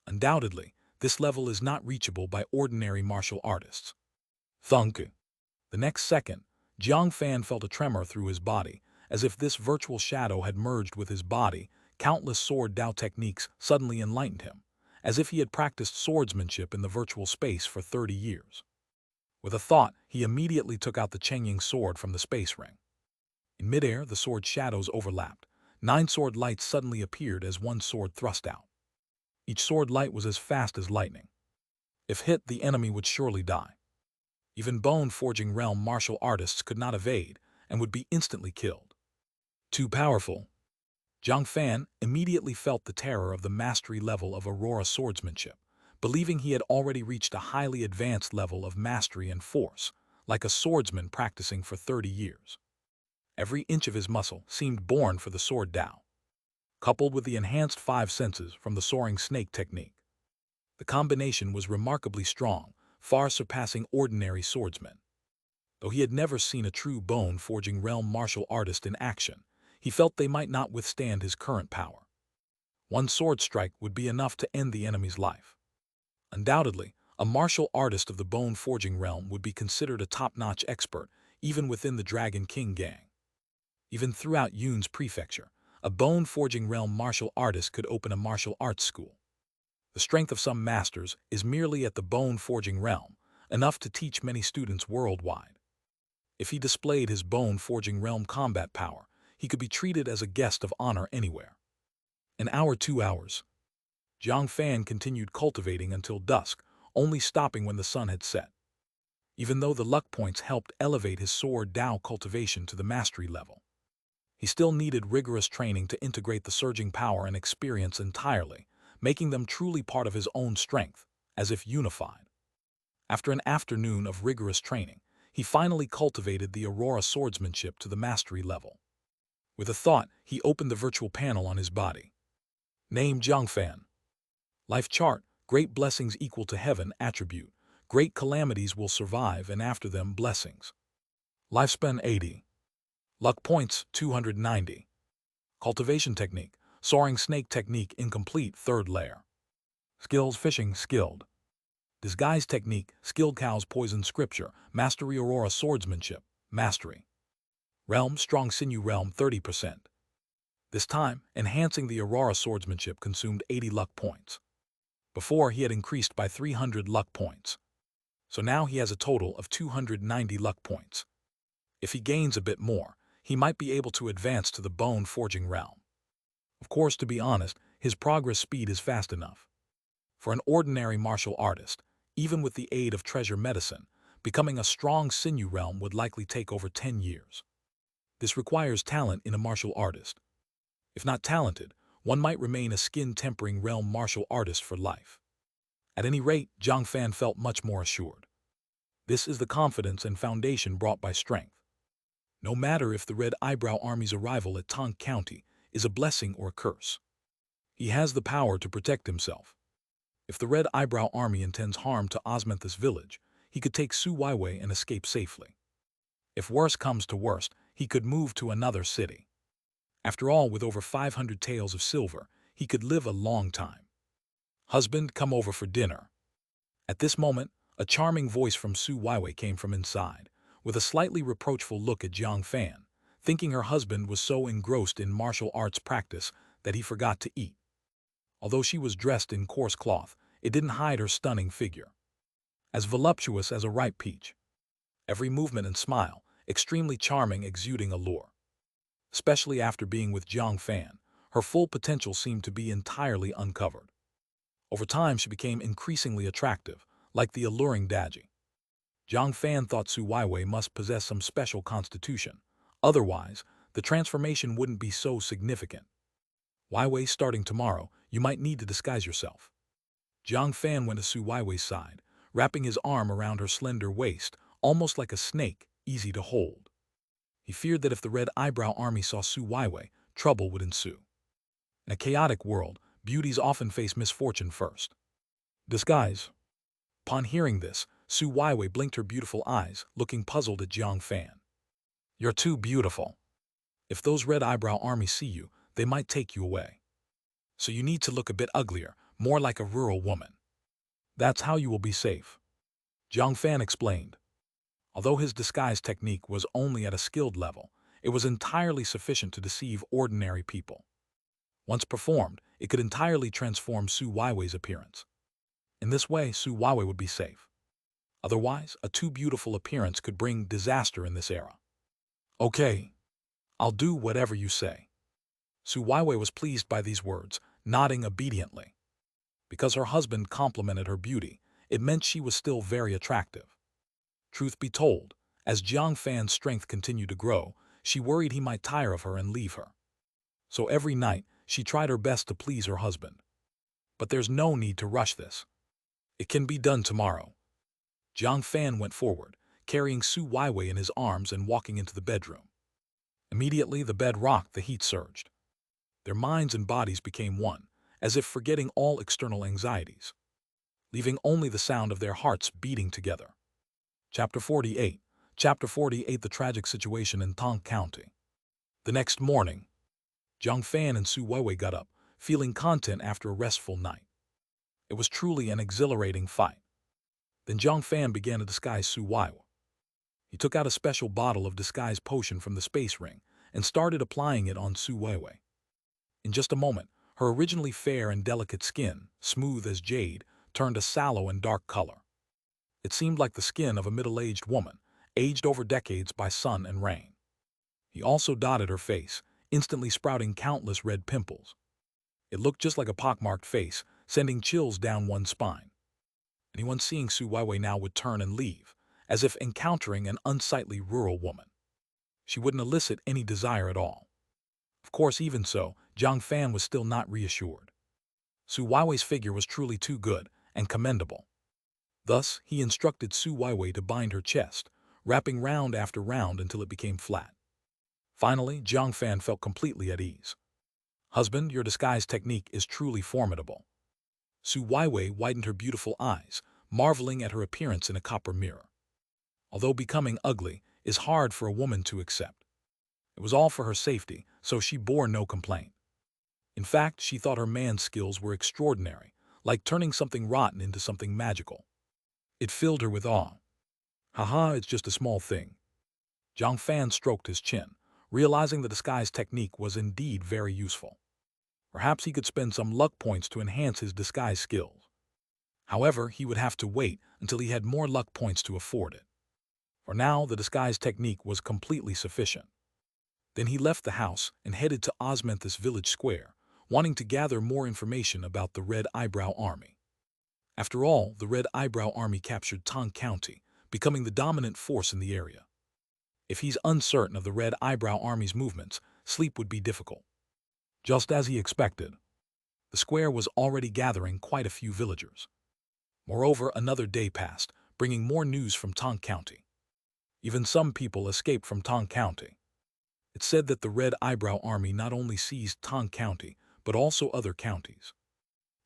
Undoubtedly, this level is not reachable by ordinary martial artists. Thunk. The next second, Jiang Fan felt a tremor through his body, as if this virtual shadow had merged with his body. Countless Sword Dao techniques suddenly enlightened him, as if he had practiced swordsmanship in the virtual space for 30 years. With a thought, he immediately took out the Chengying sword from the space ring. In midair, the sword shadows overlapped. 9 sword lights suddenly appeared as one sword thrust out. Each sword light was as fast as lightning. If hit, the enemy would surely die. Even Bone Forging realm martial artists could not evade and would be instantly killed. Too powerful. Jiang Fan immediately felt the terror of the mastery level of Aurora swordsmanship, believing he had already reached a highly advanced level of mastery and force, like a swordsman practicing for 30 years. Every inch of his muscle seemed born for the Sword Dao. Coupled with the enhanced 5 senses from the soaring snake technique, the combination was remarkably strong, far surpassing ordinary swordsmen. Though he had never seen a true Bone Forging realm martial artist in action, he felt they might not withstand his current power. One sword strike would be enough to end the enemy's life. Undoubtedly, a martial artist of the Bone Forging realm would be considered a top-notch expert, even within the Dragon King gang. Even throughout Yun's prefecture, a Bone Forging realm martial artist could open a martial arts school. The strength of some masters is merely at the Bone Forging realm, enough to teach many students worldwide. If he displayed his Bone Forging realm combat power, he could be treated as a guest of honor anywhere. An hour, 2 hours. Jiang Fan continued cultivating until dusk, only stopping when the sun had set. even though the luck points helped elevate his sword Dao cultivation to the mastery level. He still needed rigorous training to integrate the surging power and experience entirely, making them truly part of his own strength, as if unified. After an afternoon of rigorous training, he finally cultivated the Aurora swordsmanship to the mastery level. With a thought, he opened the virtual panel on his body. Name Jiang Fan. Life chart, great blessings equal to heaven attribute. Great calamities will survive and after them blessings. Lifespan 80. Luck points 290. Cultivation technique, soaring snake technique incomplete third layer. Skills fishing skilled. Disguise technique, skilled cows poison scripture, mastery Aurora swordsmanship, mastery. Realm strong sinew realm 30%. This time, enhancing the Aurora swordsmanship consumed 80 luck points. Before, he had increased by 300 luck points. So now he has a total of 290 luck points. If he gains a bit more, he might be able to advance to the bone forging realm. Of course, to be honest, his progress speed is fast enough. For an ordinary martial artist, even with the aid of treasure medicine, becoming a strong sinew realm would likely take over 10 years. This requires talent in a martial artist. If not talented, one might remain a skin-tempering realm martial artist for life. At any rate, Jiang Fan felt much more assured. This is the confidence and foundation brought by strength. No matter if the Red Eyebrow Army's arrival at Tong County is a blessing or a curse. He has the power to protect himself. If the Red Eyebrow Army intends harm to Osmanthus village, he could take Su Weiwei and escape safely. If worse comes to worst, he could move to another city. After all, with over 500 taels of silver, he could live a long time. Husband, come over for dinner. At this moment, a charming voice from Su Weiwei came from inside, with a slightly reproachful look at Jiang Fan, thinking her husband was so engrossed in martial arts practice that he forgot to eat. Although she was dressed in coarse cloth, it didn't hide her stunning figure. As voluptuous as a ripe peach. Every movement and smile, extremely charming, exuding allure. Especially after being with Jiang Fan, her full potential seemed to be entirely uncovered. Over time, she became increasingly attractive, like the alluring Daji. Jiang Fan thought Su Weiwei must possess some special constitution. Otherwise, the transformation wouldn't be so significant. Weiwei, starting tomorrow, you might need to disguise yourself. Jiang Fan went to Su Weiwei's side, wrapping his arm around her slender waist, almost like a snake, easy to hold. He feared that if the Red Eyebrow Army saw Su Weiwei, trouble would ensue. In a chaotic world, beauties often face misfortune first. Disguise. Upon hearing this, Su Weiwei blinked her beautiful eyes, looking puzzled at Jiang Fan. You're too beautiful. If those Red Eyebrow Army see you, they might take you away. So you need to look a bit uglier, more like a rural woman. That's how you will be safe. Jiang Fan explained. Although his disguise technique was only at a skilled level, it was entirely sufficient to deceive ordinary people. Once performed, it could entirely transform Su Weiwei's appearance. In this way, Su Weiwei would be safe. Otherwise, a too beautiful appearance could bring disaster in this era. Okay, I'll do whatever you say. Su Weiwei was pleased by these words, nodding obediently. Because her husband complimented her beauty, it meant she was still very attractive. Truth be told, as Jiang Fan's strength continued to grow, she worried he might tire of her and leave her. So every night, she tried her best to please her husband. But there's no need to rush this. It can be done tomorrow. Jiang Fan went forward, carrying Su Weiwei in his arms and walking into the bedroom. Immediately, the bed rocked, the heat surged. Their minds and bodies became one, as if forgetting all external anxieties, leaving only the sound of their hearts beating together. Chapter 48. Chapter 48. The tragic situation in Tong County. The next morning, Jiang Fan and Su Weiwei got up, feeling content after a restful night. It was truly an exhilarating fight. Then Jiang Fan began to disguise Su Weiwei. He took out a special bottle of disguise potion from the space ring and started applying it on Su Weiwei. In just a moment, her originally fair and delicate skin, smooth as jade, turned a sallow and dark color. It seemed like the skin of a middle-aged woman, aged over decades by sun and rain. He also dotted her face, instantly sprouting countless red pimples. It looked just like a pockmarked face, sending chills down one's spine. Anyone seeing Su Weiwei now would turn and leave, as if encountering an unsightly rural woman. She wouldn't elicit any desire at all. Of course, even so, Jiang Fan was still not reassured. Su Weiwei's figure was truly too good and commendable. Thus, he instructed Su Weiwei to bind her chest, wrapping round after round until it became flat. Finally, Jiang Fan felt completely at ease. "Husband, your disguise technique is truly formidable." Su Weiwei widened her beautiful eyes, marveling at her appearance in a copper mirror. Although becoming ugly is hard for a woman to accept, it was all for her safety, so she bore no complaint. In fact, she thought her man's skills were extraordinary, like turning something rotten into something magical. It filled her with awe. "Haha, it's just a small thing." Jiang Fan stroked his chin, realizing the disguise technique was indeed very useful. Perhaps he could spend some luck points to enhance his disguise skills. However, he would have to wait until he had more luck points to afford it. For now, the disguise technique was completely sufficient. Then he left the house and headed to Osmanthus village square, wanting to gather more information about the Red Eyebrow Army. After all, the Red Eyebrow Army captured Tong County, becoming the dominant force in the area. If he's uncertain of the Red Eyebrow Army's movements, sleep would be difficult. Just as he expected, the square was already gathering quite a few villagers. Moreover, another day passed, bringing more news from Tong County. Even some people escaped from Tong County. It said that the Red Eyebrow Army not only seized Tong County, but also other counties.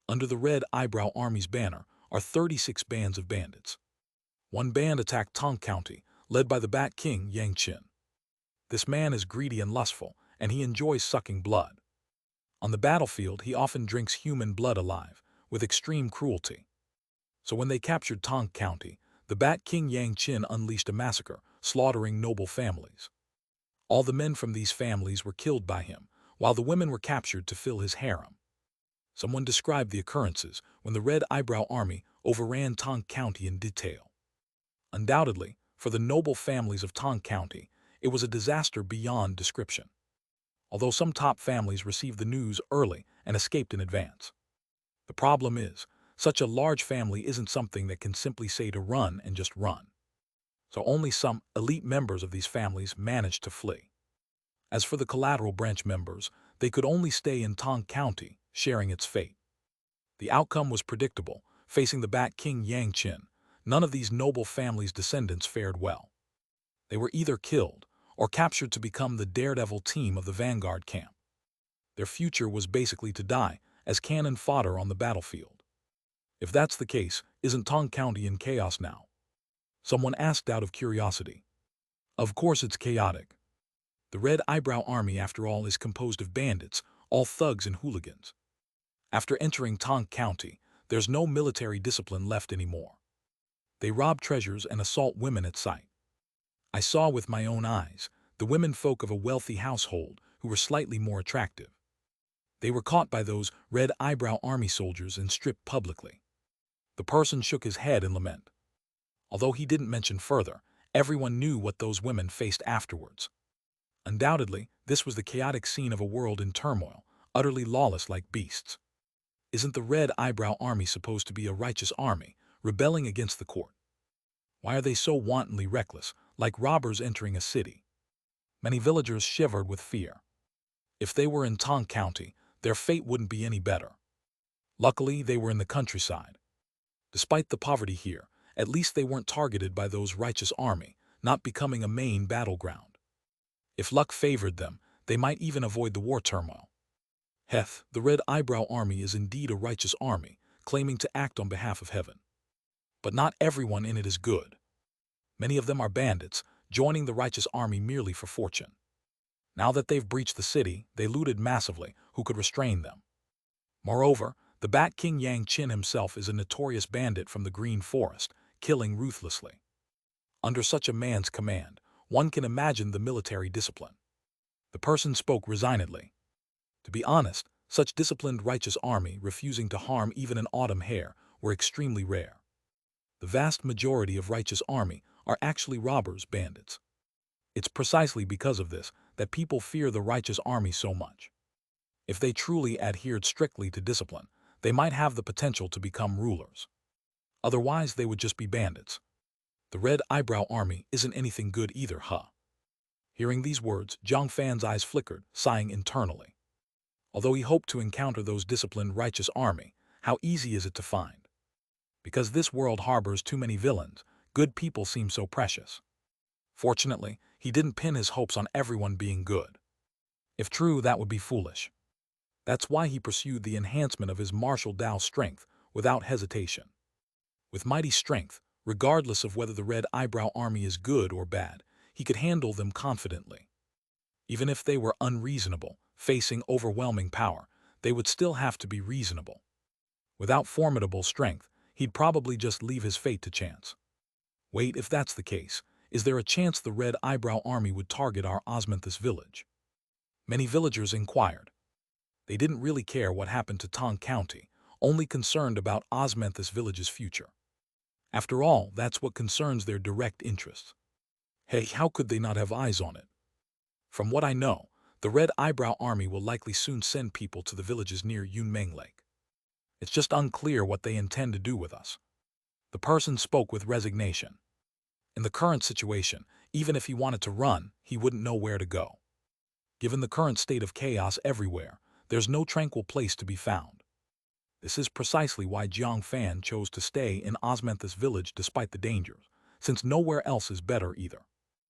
Under the Red Eyebrow Army's banner are 36 bands of bandits. One band attacked Tong County, led by the Bat King Xianxia. This man is greedy and lustful, and he enjoys sucking blood. On the battlefield, he often drinks human blood alive, with extreme cruelty. So when they captured Tong County, the Bat King Xianxia unleashed a massacre, slaughtering noble families. All the men from these families were killed by him, while the women were captured to fill his harem. Someone described the occurrences when the Red Eyebrow Army overran Tong County in detail. Undoubtedly, for the noble families of Tong County, it was a disaster beyond description. Although some top families received the news early and escaped in advance. The problem is, such a large family isn't something that can simply say to run and just run. So only some elite members of these families managed to flee. As for the collateral branch members, they could only stay in Tong County, sharing its fate. The outcome was predictable. Facing the Bat King Xianxia, none of these noble families' descendants fared well. They were either killed or captured to become the daredevil team of the vanguard camp. Their future was basically to die as cannon fodder on the battlefield. If that's the case, isn't Tong County in chaos now? Someone asked out of curiosity. Of course it's chaotic. The Red Eyebrow Army, after all, is composed of bandits, all thugs and hooligans. After entering Tong County, there's no military discipline left anymore. They rob treasures and assault women at sight. I saw with my own eyes the women folk of a wealthy household who were slightly more attractive. They were caught by those Red Eyebrow Army soldiers and stripped publicly. The person shook his head in lament. Although he didn't mention further, everyone knew what those women faced afterwards. Undoubtedly, this was the chaotic scene of a world in turmoil, utterly lawless like beasts. Isn't the Red Eyebrow Army supposed to be a righteous army, rebelling against the court? Why are they so wantonly reckless, like robbers entering a city? Many villagers shivered with fear. If they were in Tong County, their fate wouldn't be any better. Luckily, they were in the countryside. Despite the poverty here, at least they weren't targeted by those righteous army, not becoming a main battleground. If luck favored them, they might even avoid the war turmoil. Heth, the Red Eyebrow Army is indeed a righteous army, claiming to act on behalf of heaven. But not everyone in it is good. Many of them are bandits, joining the righteous army merely for fortune. Now that they've breached the city, they looted massively. Who could restrain them? Moreover, the Bat King Xianxia himself is a notorious bandit from the Green Forest, killing ruthlessly. Under such a man's command, one can imagine the military discipline. The person spoke resignedly. To be honest, such disciplined righteous army refusing to harm even an autumn hare were extremely rare. The vast majority of righteous army are actually robbers, bandits. It's precisely because of this that people fear the righteous army so much. If they truly adhered strictly to discipline, they might have the potential to become rulers. Otherwise, they would just be bandits. The Red Eyebrow Army isn't anything good either, huh? Hearing these words, Jiang Fan's eyes flickered, sighing internally. Although he hoped to encounter those disciplined, righteous army, how easy is it to find? Because this world harbors too many villains, good people seem so precious. Fortunately, he didn't pin his hopes on everyone being good. If true, that would be foolish. That's why he pursued the enhancement of his martial Dao strength without hesitation. With mighty strength, regardless of whether the Red Eyebrow Army is good or bad, he could handle them confidently. Even if they were unreasonable, facing overwhelming power, they would still have to be reasonable. Without formidable strength, he'd probably just leave his fate to chance. Wait, if that's the case, is there a chance the Red Eyebrow Army would target our Osmanthus village? Many villagers inquired. They didn't really care what happened to Tong County, only concerned about Osmanthus village's future. After all, that's what concerns their direct interests. Hey, how could they not have eyes on it? From what I know, the Red Eyebrow Army will likely soon send people to the villages near Yunmeng Lake. It's just unclear what they intend to do with us. The person spoke with resignation. In the current situation, even if he wanted to run, he wouldn't know where to go. Given the current state of chaos everywhere, there's no tranquil place to be found. This is precisely why Jiang Fan chose to stay in Osmanthus village despite the dangers, since nowhere else is better either.